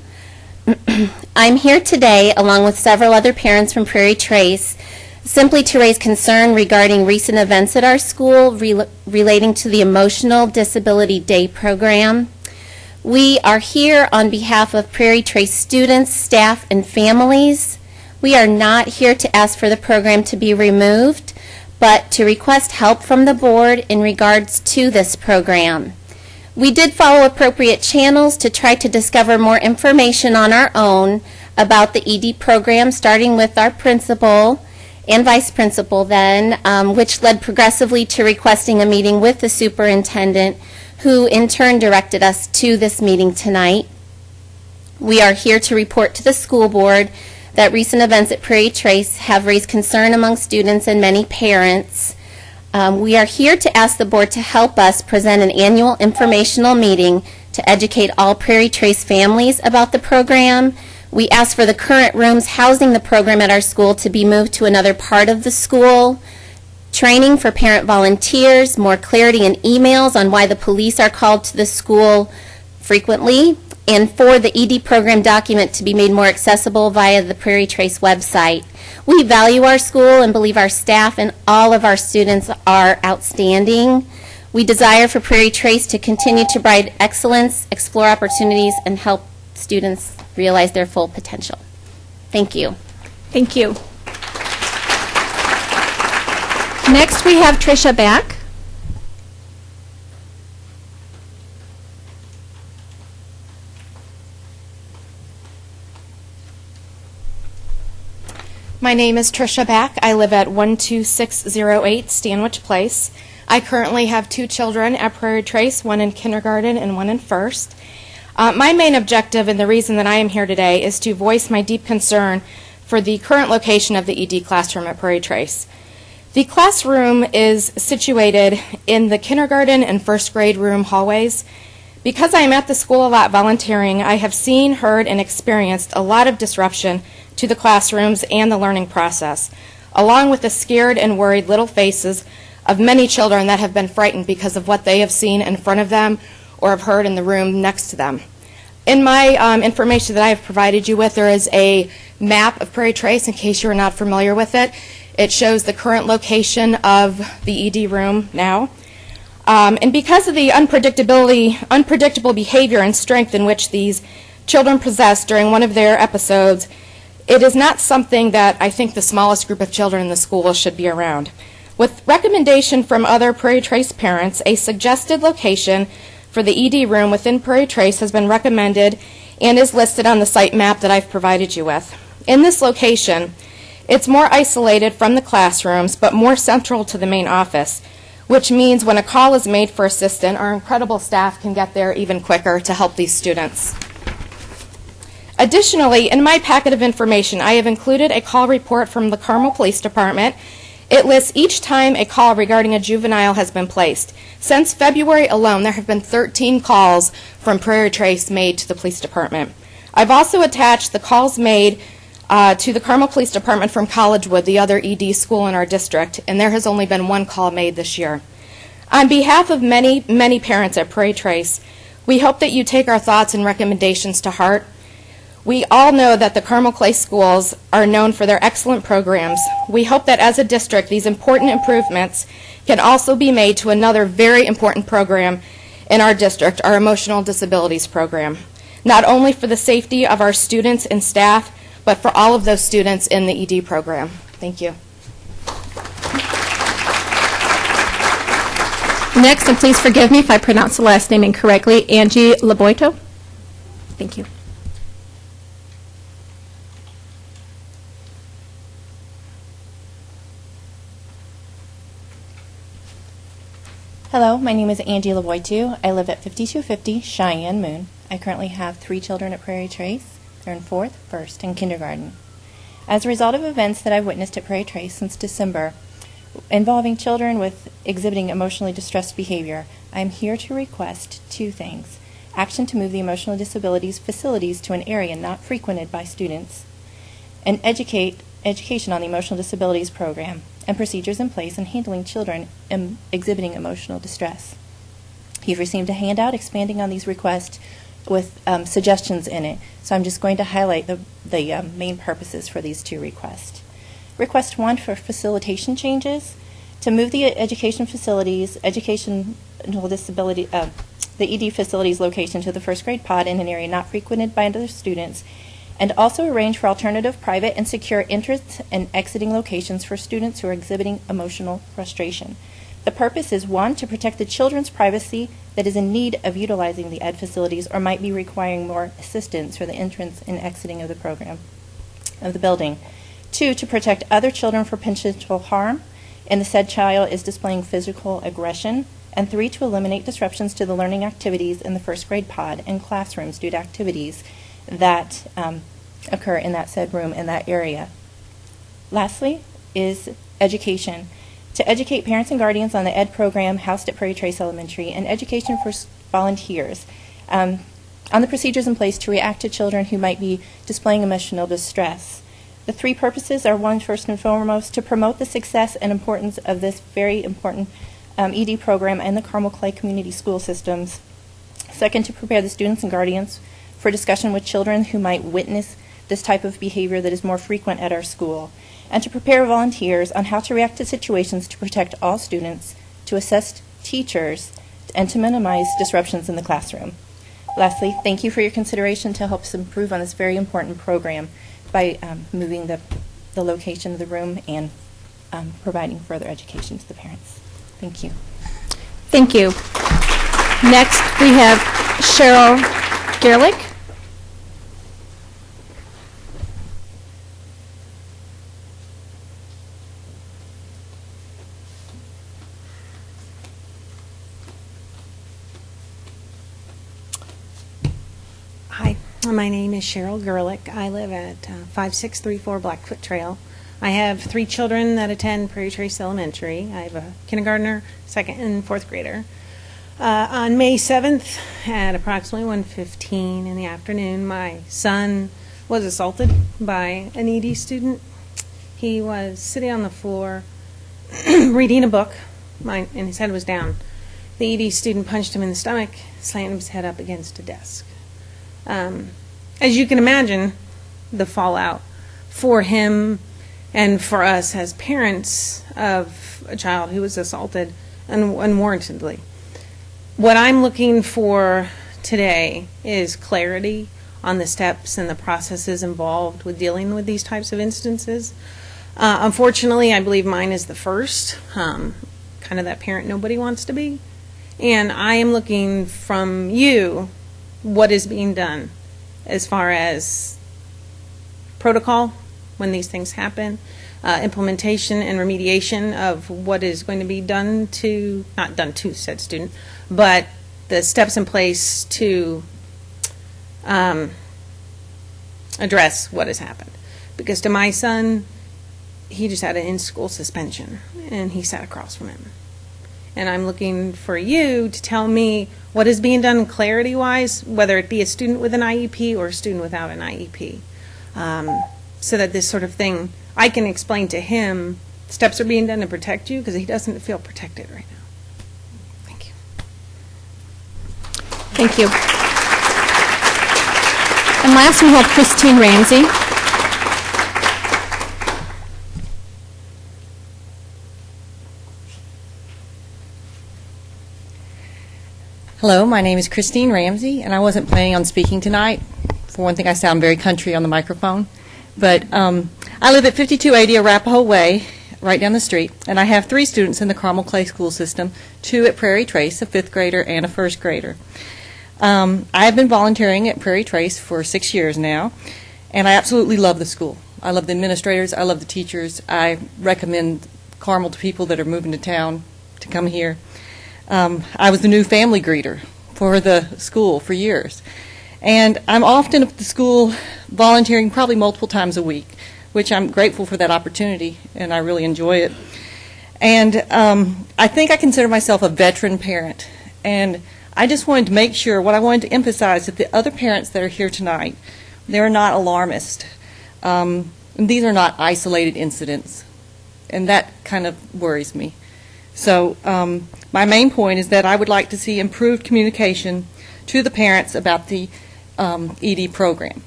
I'm here today, along with several other parents from Prairie Trace, simply to raise concern regarding recent events at our school relating to the Emotional Disability Day program. We are here on behalf of Prairie Trace students, staff, and families. We are not here to ask for the program to be removed, but to request help from the board in regards to this program. We did follow appropriate channels to try to discover more information on our own about the ED program, starting with our principal and vice principal then, which led progressively to requesting a meeting with the superintendent, who in turn directed us to this meeting tonight. We are here to report to the school board that recent events at Prairie Trace have raised concern among students and many parents. We are here to ask the board to help us present an annual informational meeting to educate all Prairie Trace families about the program. We ask for the current rooms housing the program at our school to be moved to another part of the school, training for parent volunteers, more clarity in emails on why the police are called to the school frequently, and for the ED program document to be made more accessible via the Prairie Trace website. We value our school and believe our staff and all of our students are outstanding. We desire for Prairie Trace to continue to provide excellence, explore opportunities, and help students realize their full potential. Thank you. Thank you. Next, we have Tricia back. My name is Tricia Back. I live at 12608 Stanwich Place. I currently have 2 children at Prairie Trace, one in kindergarten and one in first. My main objective and the reason that I am here today is to voice my deep concern for the current location of the ED classroom at Prairie Trace. The classroom is situated in the kindergarten and first grade room hallways. Because I am at the school a lot volunteering, I have seen, heard, and experienced a lot of disruption to the classrooms and the learning process, along with the scared and worried little faces of many children that have been frightened because of what they have seen in front of them or have heard in the room next to them. In my information that I have provided you with, there is a map of Prairie Trace in case you are not familiar with it. It shows the current location of the ED room now. And because of the unpredictable behavior and strength in which these children possess during one of their episodes, it is not something that I think the smallest group of children in the school should be around. With recommendation from other Prairie Trace parents, a suggested location for the ED room within Prairie Trace has been recommended and is listed on the site map that I've provided you with. In this location, it's more isolated from the classrooms, but more central to the main office, which means when a call is made for assistance, our incredible staff can get there even quicker to help these students. Additionally, in my packet of information, I have included a call report from the Carmel Police Department. It lists each time a call regarding a juvenile has been placed. Since February alone, there have been 13 calls from Prairie Trace made to the police department. I've also attached the calls made to the Carmel Police Department from Collegewood, the other ED school in our district, and there has only been one call made this year. On behalf of many, many parents at Prairie Trace, we hope that you take our thoughts and recommendations to heart. We all know that the Carmel Clay schools are known for their excellent programs. We hope that as a district, these important improvements can also be made to another very important program in our district, our emotional disabilities program, not only for the safety of our students and staff, but for all of those students in the ED program. Thank you. Next, and please forgive me if I pronounce the last name incorrectly, Angie Laboito. Thank you. Hello, my name is Angie Lavoitu. I live at 5250 Cheyenne Moon. I currently have 3 children at Prairie Trace. They're in 4th, 1st, and kindergarten. As a result of events that I've witnessed at Prairie Trace since December involving children with exhibiting emotionally distressed behavior, I'm here to request 2 things. Action to move the emotional disabilities facilities to an area not frequented by students, and education on the emotional disabilities program and procedures in place in handling children exhibiting emotional distress. You've received a handout expanding on these requests with suggestions in it, so I'm just going to highlight the main purposes for these 2 requests. Request 1 for facilitation changes to move the educational facilities, educational disability, the ED facilities location to the 1st grade pod in an area not frequented by other students, and also arrange for alternative private and secure entrance and exiting locations for students who are exhibiting emotional frustration. The purpose is 1, to protect the children's privacy that is in need of utilizing the ed facilities or might be requiring more assistance for the entrance and exiting of the program, of the building. 2, to protect other children from potential harm, and the said child is displaying physical aggression. And 3, to eliminate disruptions to the learning activities in the 1st grade pod and classrooms due to activities that occur in that said room in that area. Lastly is education. To educate parents and guardians on the ed program housed at Prairie Trace Elementary, and education for volunteers on the procedures in place to react to children who might be displaying emotional distress. The 3 purposes are 1, first and foremost, to promote the success and importance of this very important ED program in the Carmel Clay Community School Systems. 2nd, to prepare the students and guardians for discussion with children who might witness this type of behavior that is more frequent at our school, and to prepare volunteers on how to react to situations to protect all students, to assist teachers, and to minimize disruptions in the classroom. Lastly, thank you for your consideration to help us improve on this very important program by moving the location of the room and providing further education to the parents. Thank you. Thank you. Next, we have Cheryl Gerlich. Hi, my name is Cheryl Gerlich. I live at 5634 Blackfoot Trail. I have 3 children that attend Prairie Trace Elementary. I have a kindergartner, 2nd, and 4th grader. On May 7th at approximately 1:15 in the afternoon, my son was assaulted by an ED student. He was sitting on the floor reading a book, and his head was down. The ED student punched him in the stomach, slammed his head up against a desk. As you can imagine, the fallout for him and for us as parents of a child who was assaulted unwarrantedly. What I'm looking for today is clarity on the steps and the processes involved with dealing with these types of instances. Unfortunately, I believe mine is the first, kind of that parent nobody wants to be. And I am looking from you what is being done as far as protocol when these things happen, implementation and remediation of what is going to be done to, not done to said student, but the steps in place to address what has happened. Because to my son, he just had an in-school suspension, and he sat across from him. And I'm looking for you to tell me what is being done clarity-wise, whether it be a student with an IEP or a student without an IEP, so that this sort of thing, I can explain to him steps are being done to protect you, because he doesn't feel protected right now. Thank you. Thank you. And last, we have Christine Ramsey. Hello, my name is Christine Ramsey, and I wasn't planning on speaking tonight. For one thing, I sound very country on the microphone. But I live at 5280 Arapahoe Way, right down the street, and I have 3 students in the Carmel Clay School System, 2 at Prairie Trace, a 5th grader and a 1st grader. I have been volunteering at Prairie Trace for 6 years now, and I absolutely love the school. I love the administrators, I love the teachers. I recommend Carmel to people that are moving to town to come here. I was the new family greeter for the school for years. And I'm often at the school volunteering probably multiple times a week, which I'm grateful for that opportunity, and I really enjoy it. And I think I consider myself a veteran parent. And I just wanted to make sure, what I wanted to emphasize, that the other parents that are here tonight, they're not alarmist. These are not isolated incidents, and that kind of worries me. So my main point is that I would like to see improved communication to the parents about the ED program.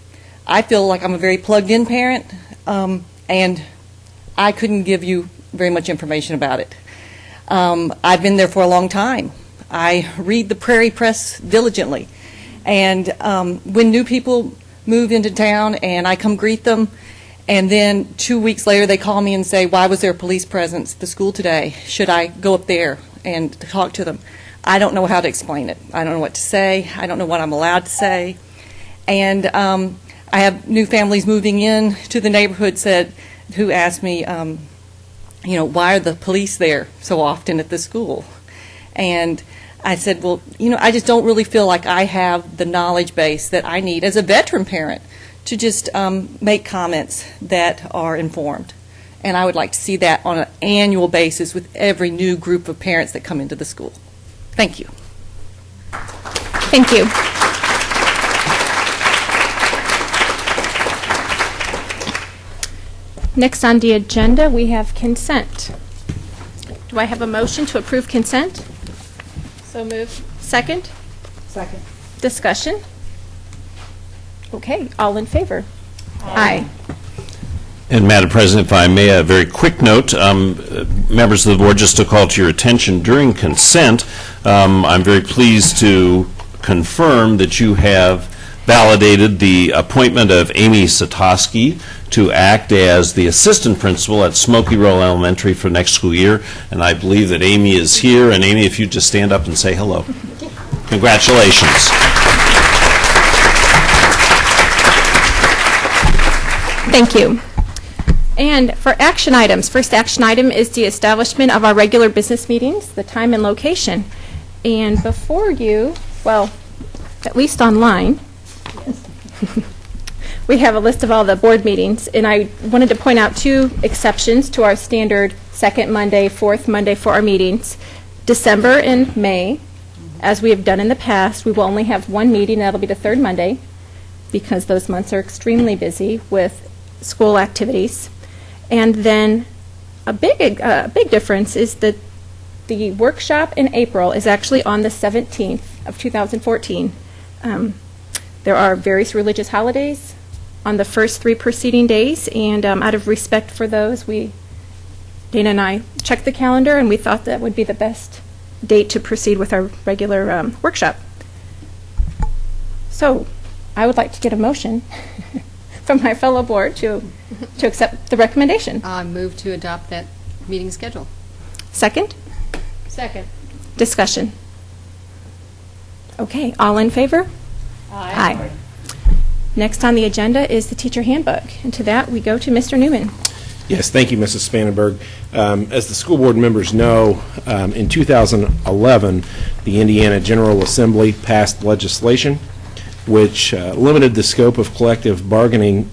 I feel like I'm a very plugged-in parent, and I couldn't give you very much information about it. I've been there for a long time. I read the Prairie Press diligently, and when new people move into town and I come greet them, and then 2 weeks later they call me and say, why was there a police presence at the school today? Should I go up there and talk to them? I don't know how to explain it. I don't know what to say. I don't know what I'm allowed to say. And I have new families moving in to the neighborhood who asked me, why are the police there so often at the school? And I said, well, I just don't really feel like I have the knowledge base that I need as a veteran parent to just make comments that are informed. And I would like to see that on an annual basis with every new group of parents that come into the school. Thank you. Thank you. Next on the agenda, we have consent. Do I have a motion to approve consent? So moved. Second? Second. Discussion? Okay, all in favor? Aye. And Madam President, if I may, a very quick note, members of the board, just to call to your attention, during consent, I'm very pleased to confirm that you have validated the appointment of Amy Satoski to act as the assistant principal at Smoky Roll Elementary for next school year, and I believe that Amy is here. And Amy, if you just stand up and say hello. Congratulations. Thank you. And for action items, first action item is the establishment of our regular business meetings, the time and location. And before you, well, at least online, we have a list of all the board meetings, and I wanted to point out 2 exceptions to our standard second Monday, fourth Monday for our meetings. December and May, as we have done in the past, we will only have 1 meeting, that'll be the 3rd Monday, because those months are extremely busy with school activities. And then a big difference is that the workshop in April is actually on the 17th of 2014. There are various religious holidays on the first 3 preceding days, and out of respect for those, Dana and I checked the calendar, and we thought that would be the best date to proceed with our regular workshop. So I would like to get a motion from my fellow board to accept the recommendation. I move to adopt that meeting schedule. Second? Second. Discussion. Okay, all in favor? Aye. Next on the agenda is the teacher handbook, and to that we go to Mr. Newman. Yes, thank you, Mrs. Spanenberg. As the school board members know, in 2011, the Indiana General Assembly passed legislation which limited the scope of collective bargaining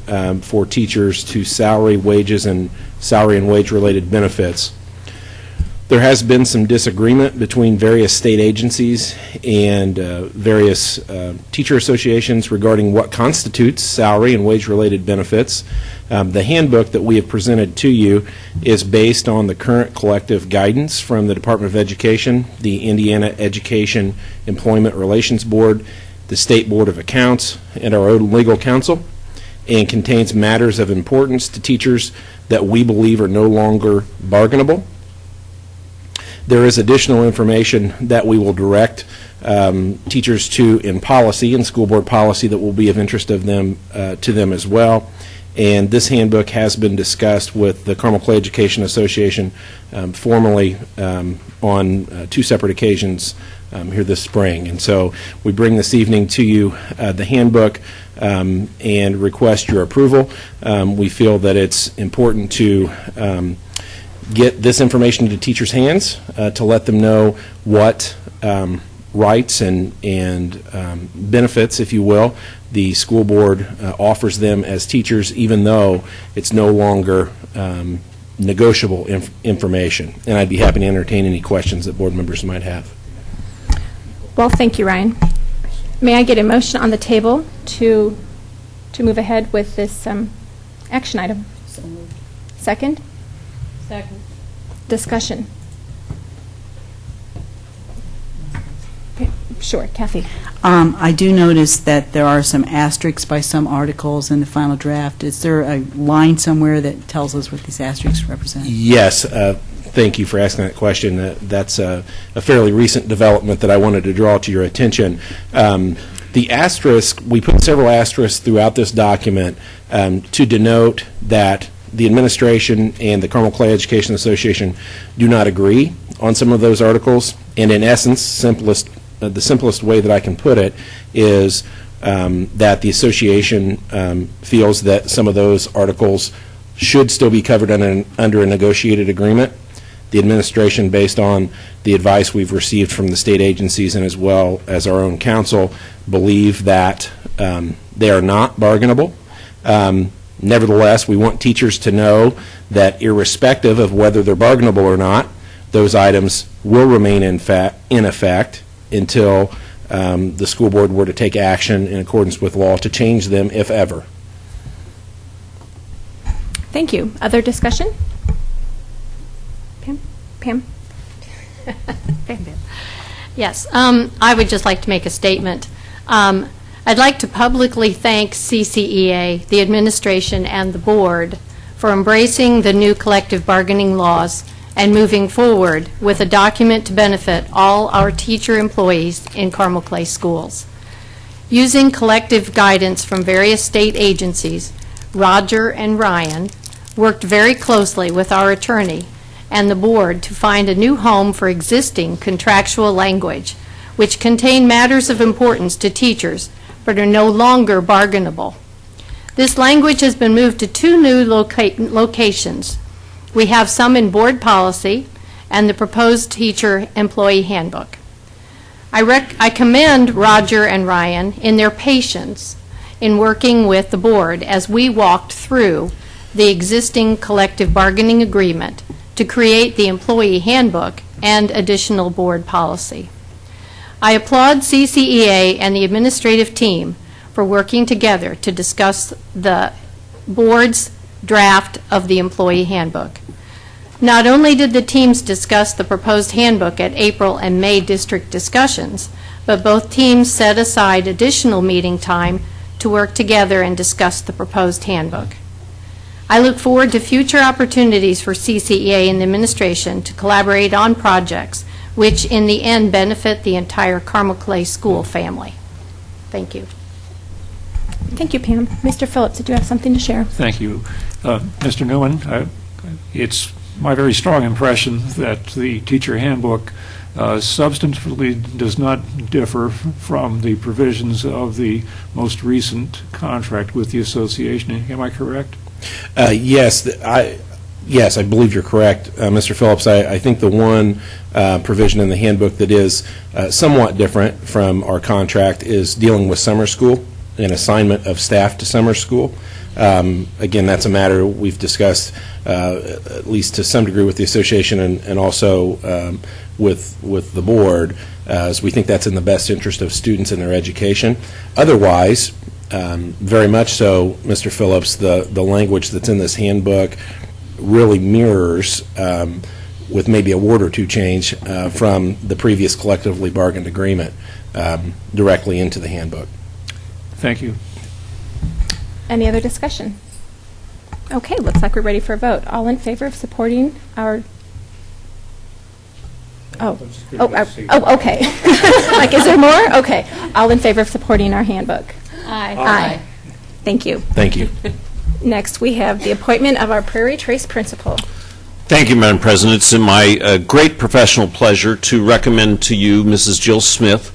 for teachers to salary, wages, and salary and wage-related benefits. There has been some disagreement between various state agencies and various teacher associations regarding what constitutes salary and wage-related benefits. The handbook that we have presented to you is based on the current collective guidance from the Department of Education, the Indiana Education Employment Relations Board, the State Board of Accounts, and our own legal counsel, and contains matters of importance to teachers that we believe are no longer bargainable. There is additional information that we will direct teachers to in policy, in school board policy, that will be of interest of them to them as well. And this handbook has been discussed with the Carmel Clay Education Association formally on 2 separate occasions here this spring. And so we bring this evening to you the handbook and request your approval. We feel that it's important to get this information into teachers' hands to let them know what rights and benefits, if you will, the school board offers them as teachers, even though it's no longer negotiable information. And I'd be happy to entertain any questions that board members might have. Well, thank you, Ryan. May I get a motion on the table to move ahead with this action item? So moved. Second? Second. Discussion. Okay, sure, Kathy. I do notice that there are some asterisks by some articles in the final draft. Is there a line somewhere that tells us what these asterisks represent? Yes. Thank you for asking that question. That's a fairly recent development that I wanted to draw to your attention. The asterisk, we put several asterisks throughout this document to denote that the administration and the Carmel Clay Education Association do not agree on some of those articles. And in essence, the simplest way that I can put it is that the association feels that some of those articles should still be covered under a negotiated agreement. The administration, based on the advice we've received from the state agencies and as well as our own counsel, believe that they are not bargainable. Nevertheless, we want teachers to know that irrespective of whether they're bargainable or not, those items will remain in effect until the school board were to take action in accordance with law to change them, if ever. Thank you. Other discussion? Pam? Yes, I would just like to make a statement. I'd like to publicly thank CCEA, the administration, and the board for embracing the new collective bargaining laws and moving forward with a document to benefit all our teacher employees in Carmel Clay schools. Using collective guidance from various state agencies, Roger and Ryan worked very closely with our attorney and the board to find a new home for existing contractual language, which contain matters of importance to teachers but are no longer bargainable. This language has been moved to 2 new locations. We have some in board policy and the proposed teacher employee handbook. I commend Roger and Ryan in their patience in working with the board as we walked through the existing collective bargaining agreement to create the employee handbook and additional board policy. I applaud CCEA and the administrative team for working together to discuss the board's draft of the employee handbook. Not only did the teams discuss the proposed handbook at April and May district discussions, but both teams set aside additional meeting time to work together and discuss the proposed handbook. I look forward to future opportunities for CCEA and the administration to collaborate on projects which in the end benefit the entire Carmel Clay School family. Thank you. Thank you, Pam. Mr. Phillips, did you have something to share? Thank you. Mr. Newman, it's my very strong impression that the teacher handbook substantively does not differ from the provisions of the most recent contract with the association. Am I correct? Yes, I believe you're correct, Mr. Phillips. I think the one provision in the handbook that is somewhat different from our contract is dealing with summer school and assignment of staff to summer school. Again, that's a matter we've discussed at least to some degree with the association and also with the board, as we think that's in the best interest of students and their education. Otherwise, very much so, Mr. Phillips, the language that's in this handbook really mirrors, with maybe a word or two change, from the previous collectively bargained agreement directly into the handbook. Thank you. Any other discussion? Okay, looks like we're ready for a vote. All in favor of supporting our... okay. Like, is there more? Okay. All in favor of supporting our handbook? Aye. Aye. Thank you. Thank you. Next, we have the appointment of our Prairie Trace principal. Thank you, Madam President. It's my great professional pleasure to recommend to you Mrs. Jill Smith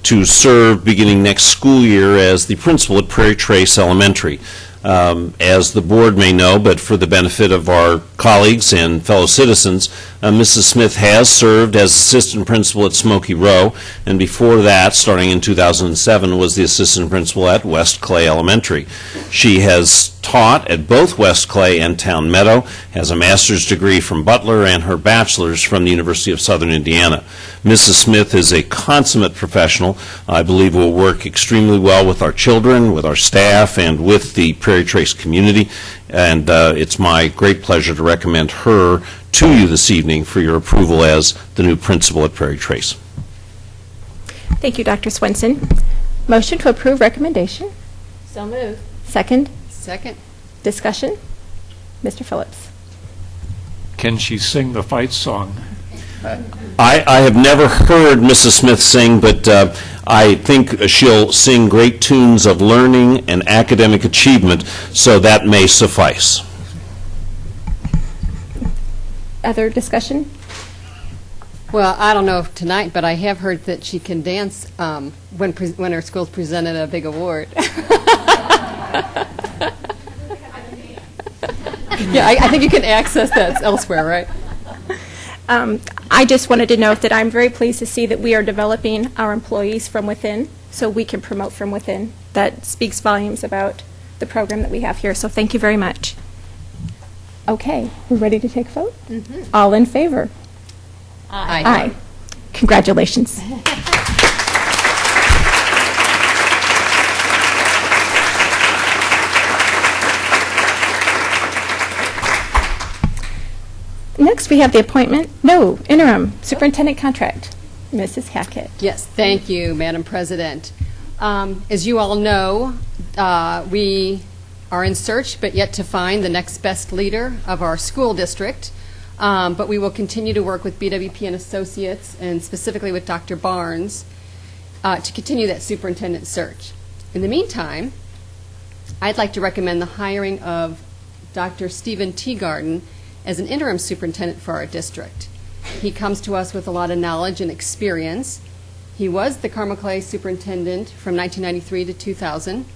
to serve beginning next school year as the principal at Prairie Trace Elementary. As the board may know, but for the benefit of our colleagues and fellow citizens, Mrs. Smith has served as assistant principal at Smoky Row, and before that, starting in 2007, was the assistant principal at West Clay Elementary. She has taught at both West Clay and Town Meadow, has a master's degree from Butler and her bachelor's from the University of Southern Indiana. Mrs. Smith is a consummate professional. I believe will work extremely well with our children, with our staff, and with the Prairie Trace community, and it's my great pleasure to recommend her to you this evening for your approval as the new principal at Prairie Trace. Thank you, Dr. Swenson. Motion to approve recommendation. So moved. Second. Second. Discussion. Mr. Phillips. Can she sing the fight song? I have never heard Mrs. Smith sing, but I think she'll sing great tunes of learning and academic achievement, so that may suffice. Other discussion? Well, I don't know if tonight, but I have heard that she can dance when her school's presented a big award. Yeah, I think you can access that elsewhere, right? I just wanted to note that I'm very pleased to see that we are developing our employees from within, so we can promote from within. That speaks volumes about the program that we have here, so thank you very much. Okay, we're ready to take a vote? Mm-hmm. All in favor? Aye. Aye. Congratulations. Next, we have the interim superintendent contract. Mrs. Hackett. Yes, thank you, Madam President. As you all know, we are in search, but yet to find the next best leader of our school district. But we will continue to work with BWP and Associates, and specifically with Dr. Barnes, to continue that superintendent search. In the meantime, I'd like to recommend the hiring of Dr. Stephen Teagarden as an interim superintendent for our district. He comes to us with a lot of knowledge and experience. He was the Carmel Clay superintendent from 1993 to 2000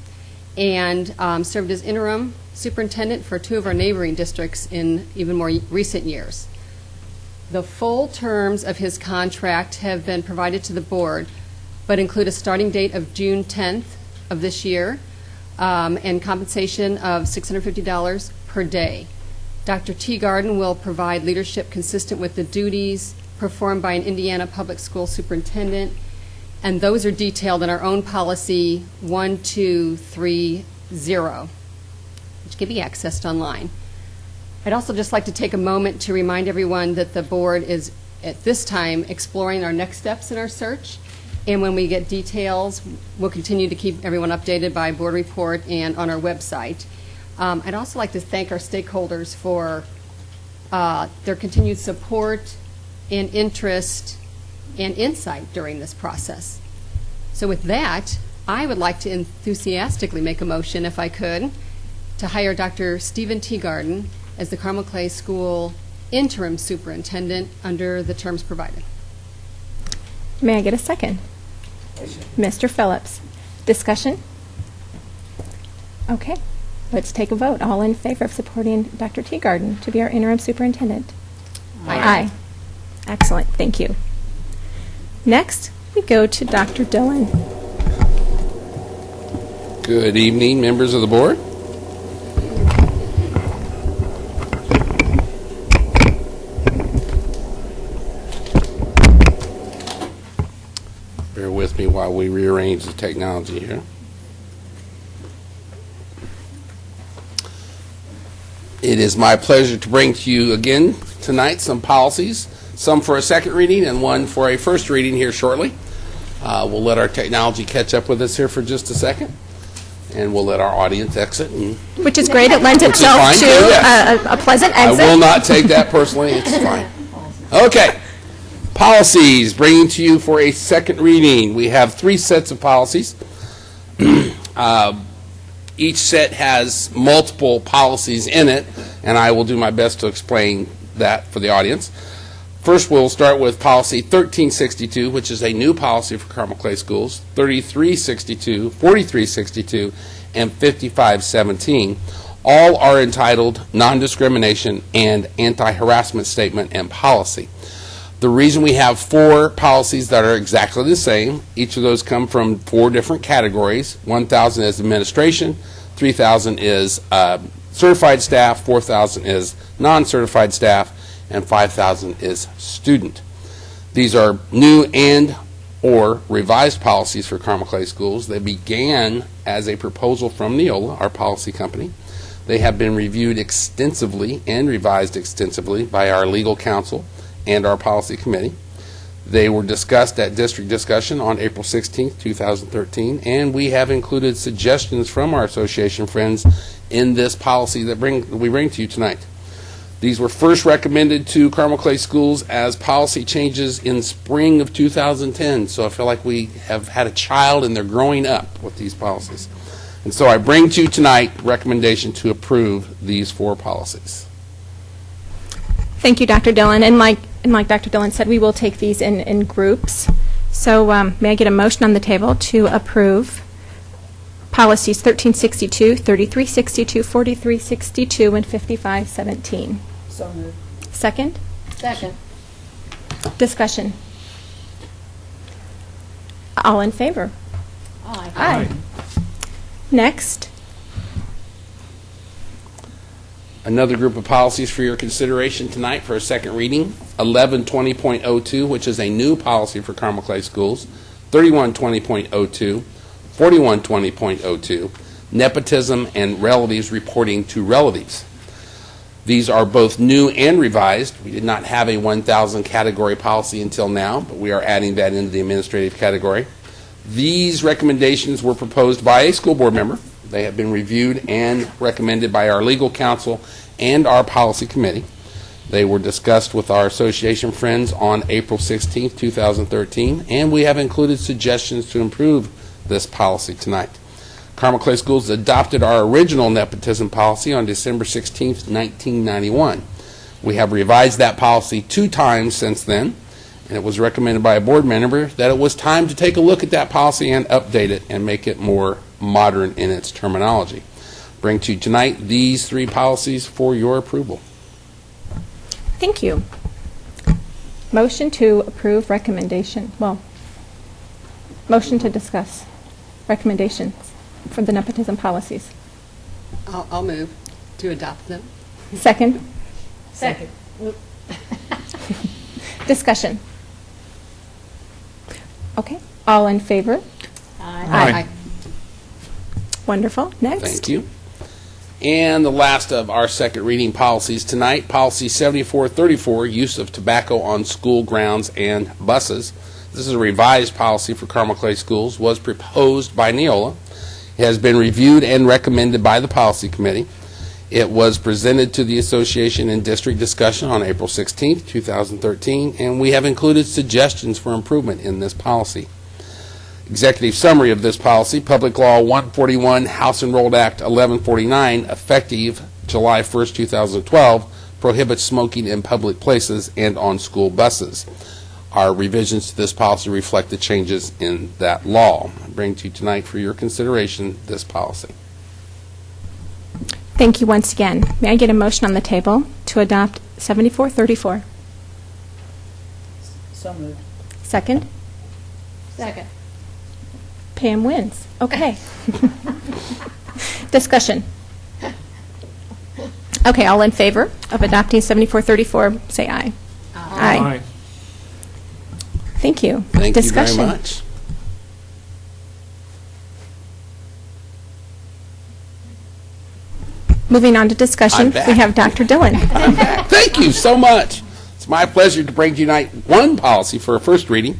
and served as interim superintendent for 2 of our neighboring districts in even more recent years. The full terms of his contract have been provided to the board, but include a starting date of June 10th of this year and compensation of $650 per day. Dr. Teagarden will provide leadership consistent with the duties performed by an Indiana public school superintendent, and those are detailed in our own policy 1230, which can be accessed online. I'd also just like to take a moment to remind everyone that the board is at this time exploring our next steps in our search, And when we get details, we'll continue to keep everyone updated by board report and on our website. I'd also like to thank our stakeholders for their continued support and interest and insight during this process. So with that, I would like to enthusiastically make a motion, if I could, to hire Dr. Stephen Teagarden as the Carmel Clay School interim superintendent under the terms provided. May I get a second? Mr. Phillips. Discussion? Okay, let's take a vote. All in favor of supporting Dr. Teagarden to be our interim superintendent? Aye. Excellent, thank you. Next, we go to Dr. Dillon. Good evening, members of the board. Bear with me while we rearrange the technology here. It is my pleasure to bring to you again tonight some policies, some for a second reading and one for a first reading here shortly. We'll let our technology catch up with us here for just a second, and we'll let our audience exit. Which is great. It lends itself to a pleasant exit. I will not take that personally. It's fine. Okay. Policies, bringing to you for a second reading. We have 3 sets of policies. Each set has multiple policies in it, and I will do my best to explain that for the audience. First, we'll start with policy 1362, which is a new policy for Carmel Clay Schools, 3362, 4362, and 5517. All are entitled Non-Discrimination and Anti-Harassment Statement and Policy. The reason we have 4 policies that are exactly the same, each of those come from 4 different categories. 1,000 is administration, 3,000 is certified staff, 4,000 is non-certified staff, and 5,000 is student. These are new and or revised policies for Carmel Clay Schools. They began as a proposal from Neola, our policy company. They have been reviewed extensively and revised extensively by our legal counsel and our policy committee. They were discussed at district discussion on April 16, 2013, and we have included suggestions from our association friends in this policy that we bring to you tonight. These were first recommended to Carmel Clay Schools as policy changes in spring of 2010, so I feel like we have had a child and they're growing up with these policies. And so I bring to you tonight recommendation to approve these 4 policies. Thank you, Dr. Dillon. And like Dr. Dillon said, we will take these in groups. So may I get a motion on the table to approve policies 1362, 3362, 4362, and 5517? So moved. Second? Second. Discussion. All in favor? Aye. Aye. Next. Another group of policies for your consideration tonight for a second reading, 1120.02, which is a new policy for Carmel Clay Schools, 3120.02, 4120.02, nepotism and relatives reporting to relatives. These are both new and revised. We did not have a 1,000 category policy until now, but we are adding that into the administrative category. These recommendations were proposed by a school board member. They have been reviewed and recommended by our legal counsel and our policy committee. They were discussed with our association friends on April 16, 2013, and we have included suggestions to improve this policy tonight. Carmel Clay Schools adopted our original nepotism policy on December 16, 1991. We have revised that policy 2 times since then, and it was recommended by a board member that it was time to take a look at that policy and update it and make it more modern in its terminology. Bring to you tonight these 3 policies for your approval. Thank you. Motion to approve recommendation. Well, motion to discuss recommendations for the nepotism policies. I'll move to adopt them. Second? Second. Discussion. Okay. All in favor? Aye. Wonderful. Next. Thank you. And the last of our second reading policies tonight, Policy 7434, use of tobacco on school grounds and buses. This is a revised policy for Carmel Clay Schools, was proposed by Neola. It has been reviewed and recommended by the Policy Committee. It was presented to the association in district discussion on April 16, 2013, and we have included suggestions for improvement in this policy. Executive summary of this policy: Public Law 141, House Enrolled Act 1149, effective July 1, 2012, prohibits smoking in public places and on school buses. Our revisions to this policy reflect the changes in that law. I bring to you tonight for your consideration this policy. Thank you once again. May I get a motion on the table to adopt 7434? So moved. Second? Second. Pam wins. Okay. Discussion. Okay, all in favor of adopting 7434, say aye. Aye. Thank you. Thank Discussion. you very much. Moving on to discussion, I'm back. we have Dr. Dillon. Thank you so much. It's my pleasure to bring to you tonight one policy for a first reading.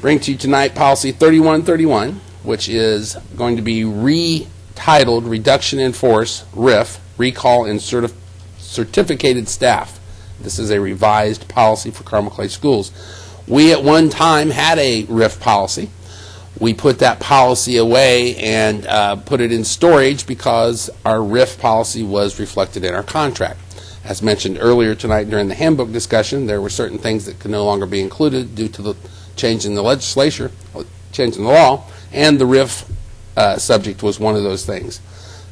Bring to you tonight Policy 3131, which is going to be retitled Reduction in Force, RIF, Recall and Certificated Staff. This is a revised policy for Carmel Clay Schools. We at one time had a RIF policy. We put that policy away and put it in storage because our RIF policy was reflected in our contract. As mentioned earlier tonight during the handbook discussion, there were certain things that could no longer be included due to the change in the legislature, change in the law, and the RIF subject was one of those things.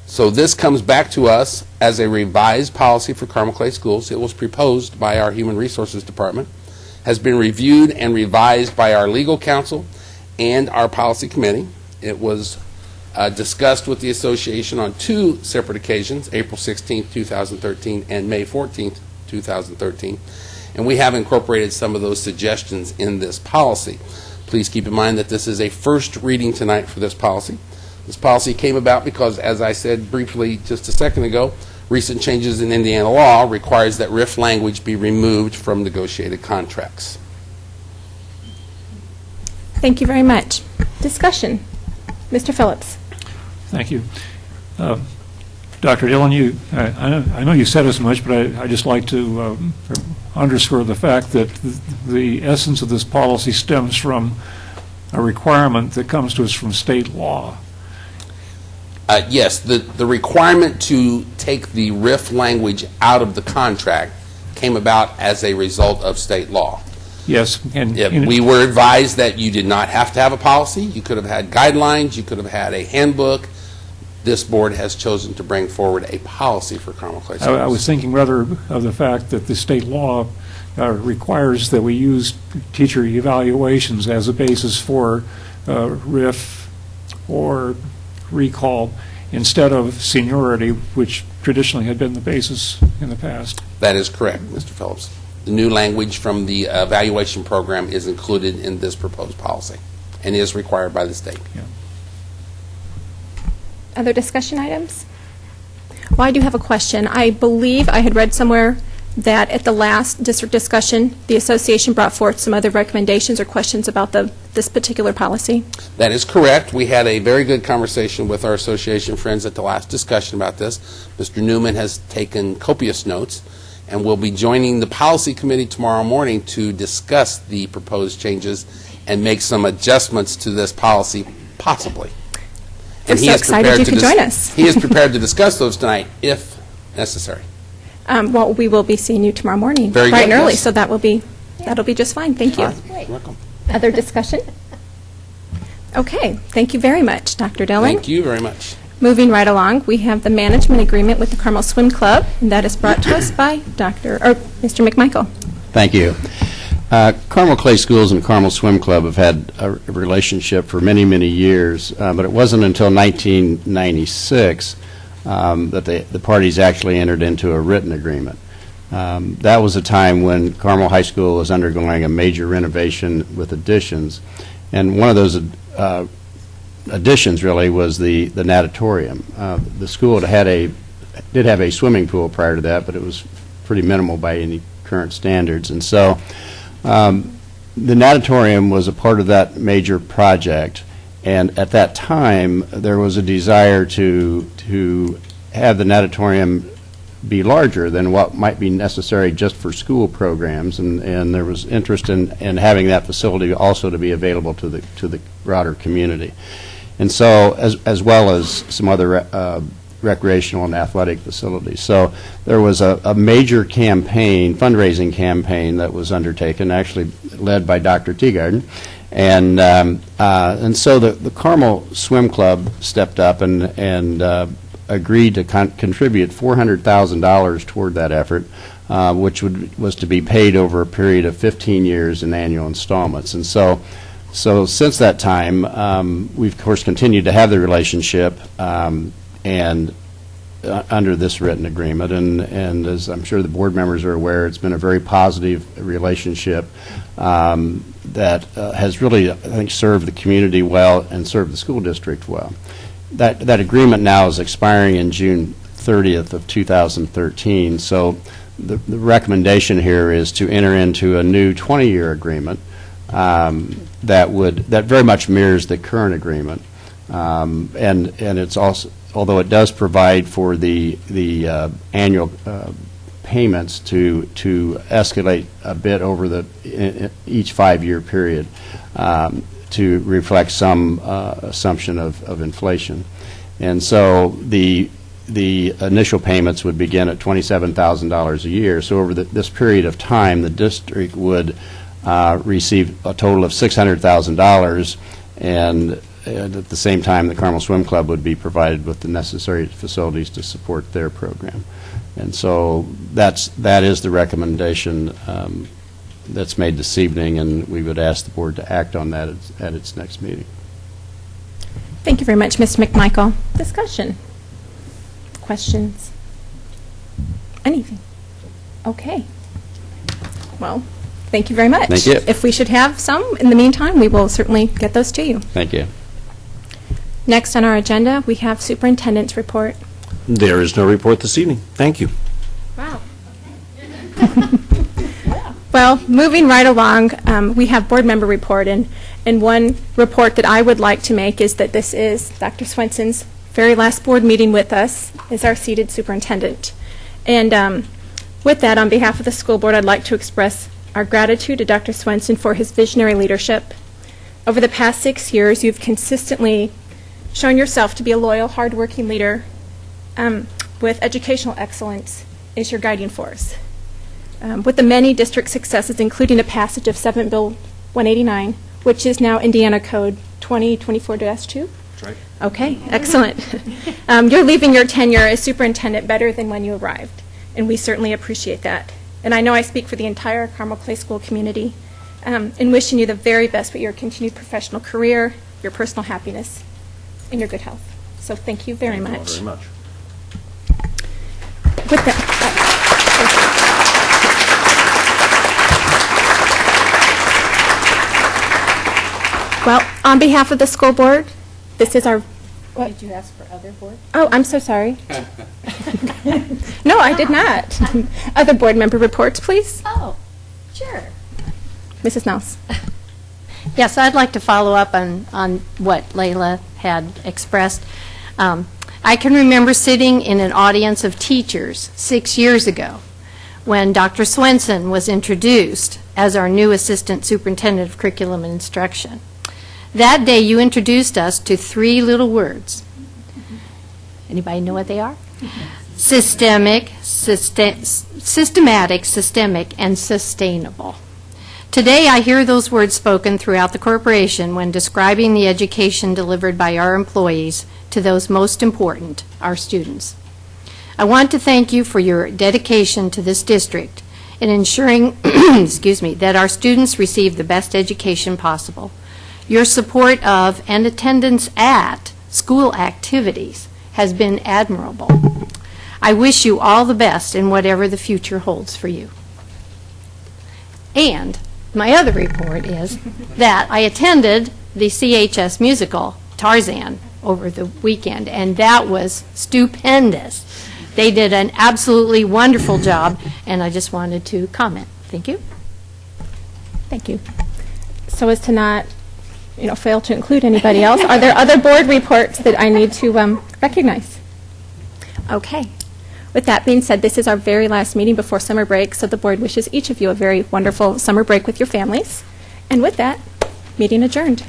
So this comes back to us as a revised policy for Carmel Clay Schools. It was proposed by our Human Resources Department, has been reviewed and revised by our legal counsel and our policy committee. It was discussed with the association on two separate occasions, April 16, 2013 and May 14, 2013. And we have incorporated some of those suggestions in this policy. Please keep in mind that this is a first reading tonight for this policy. This policy came about because, as I said briefly just a second ago, recent changes in Indiana law requires that RIF language be removed from negotiated contracts. Thank you very much. Discussion. Mr. Phillips. Thank you. Dr. Dillon, I know you said as much, but I just like to underscore the fact that the essence of this policy stems from a requirement that comes to us from state law. Yes, the requirement to take the RIF language out of the contract came about as a result of state law. Yes. And we were advised that you did not have to have a policy. You could have had guidelines. You could have had a handbook. This board has chosen to bring forward a policy for Carmel Clay Schools. I was thinking rather of the fact that the state law requires that we use teacher evaluations as a basis for RIF or recall instead of seniority, which traditionally had been the basis in the past. That is correct, Mr. Phillips. The new language from the evaluation program is included in this proposed policy and is required by the state. Yeah. Other discussion items? Well, I do have a question. I believe I had read somewhere that at the last district discussion, the association brought forth some other recommendations or questions about this particular policy. That is correct. We had a very good conversation with our association friends at the last discussion about this. Mr. Newman has taken copious notes and will be joining the policy committee tomorrow morning to discuss the proposed changes and make some adjustments to this policy, possibly. I'm so excited you can join us. He is prepared to discuss those tonight if necessary. Well, we will be seeing you tomorrow morning, Very bright good, and early, yes. so that'll be just fine. Thank you. All right. Welcome. Other discussion? Okay. Thank you very much, Dr. Dillon. Thank you very much. Moving right along, we have the management agreement with the Carmel Swim Club, and that is brought to us by Mr. McMichael. Thank you. Carmel Clay Schools and Carmel Swim Club have had a relationship for many, many years, but it wasn't until 1996 that the parties actually entered into a written agreement. That was a time when Carmel High School was undergoing a major renovation with additions, and one of those additions really was the natatorium. The school did have a swimming pool prior to that, but it was pretty minimal by any current standards. And so the natatorium was a part of that major project. And at that time, there was a desire to have the natatorium be larger than what might be necessary just for school programs, and there was interest in having that facility also to be available to the broader community. And so, as well as some other recreational and athletic facilities. So there was a major campaign, fundraising campaign that was undertaken, actually led by Dr. Teagarden. And so the Carmel Swim Club stepped up and agreed to contribute $400,000 toward that effort, which was to be paid over a period of 15 years in annual installments. And so since that time, we've of course continued to have the relationship and under this written agreement. And as I'm sure the board members are aware, it's been a very positive relationship that has really, I think, served the community well and served the school district well. That agreement now is expiring in June 30th of 2013. So the recommendation here is to enter into a new 20-year agreement that very much mirrors the current agreement, and it's also, although it does provide for the annual payments to escalate a bit over each 5-year period to reflect some assumption of inflation. And so the initial payments would begin at $27,000 a year. So over this period of time, the district would receive a total of $600,000, and at the same time, the Carmel Swim Club would be provided with the necessary facilities to support their program. And so that is the recommendation that's made this evening, and we would ask the board to act on that at its next meeting. Thank you very much, Mr. McMichael. Discussion? Questions? Anything? Okay. Well, thank you very much. Thank you. If we should have some in the meantime, we will certainly get those to you. Thank you. Next on our agenda, we have superintendent's report. There is no report this evening. Thank you. Wow. Well, moving right along, we have board member report, and one report that I would like to make is that this is Dr. Swenson's very last board meeting with us as our seated superintendent. And with that, on behalf of the school board, I'd like to express our gratitude to Dr. Swenson for his visionary leadership. Over the past 6 years, you've consistently shown yourself to be a loyal, hardworking leader with educational excellence as your guiding force. With the many district successes, including the passage of 7 Bill 189, which is now Indiana Code 2024-2? That's right. Okay, excellent. You're leaving your tenure as superintendent better than when you arrived, and we certainly appreciate that. And I know I speak for the entire Carmel Clay School community in wishing you the very best with your continued professional career, your personal happiness, and your good health. So thank you very much. Thank you all very much. With that, well, on behalf of the school board, this is our... What? Did you ask for other board? Oh, I'm so sorry. No, I did not. Other board member reports, please. Oh, sure. Mrs. Nels. Yes, I'd like to follow up on what Layla had expressed. I can remember sitting in an audience of teachers 6 years ago when Dr. Swenson was introduced as our new Assistant Superintendent of Curriculum and Instruction. That day, you introduced us to 3 little words. Anybody know what they are? Systematic, systemic, and sustainable. Today, I hear those words spoken throughout the corporation when describing the education delivered by our employees to those most important, our students. I want to thank you for your dedication to this district in ensuring that our students receive the best education possible. Your support of and attendance at school activities has been admirable. I wish you all the best in whatever the future holds for you. And my other report is that I attended the CHS musical Tarzan over the weekend, and that was stupendous. They did an absolutely wonderful job, and I just wanted to comment. Thank you. Thank you. So as to not, fail to include anybody else, are there other board reports that I need to recognize? Okay. With that being said, this is our very last meeting before summer break, so the board wishes each of you a very wonderful summer break with your families. And with that, meeting adjourned.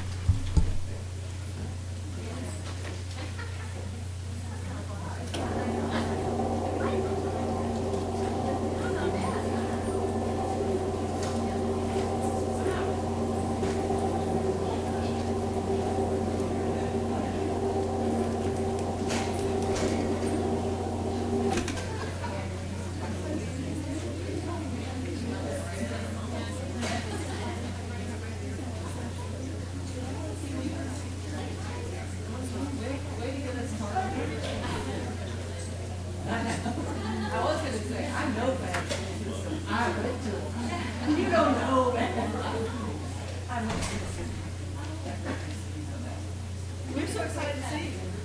We're so excited to see you.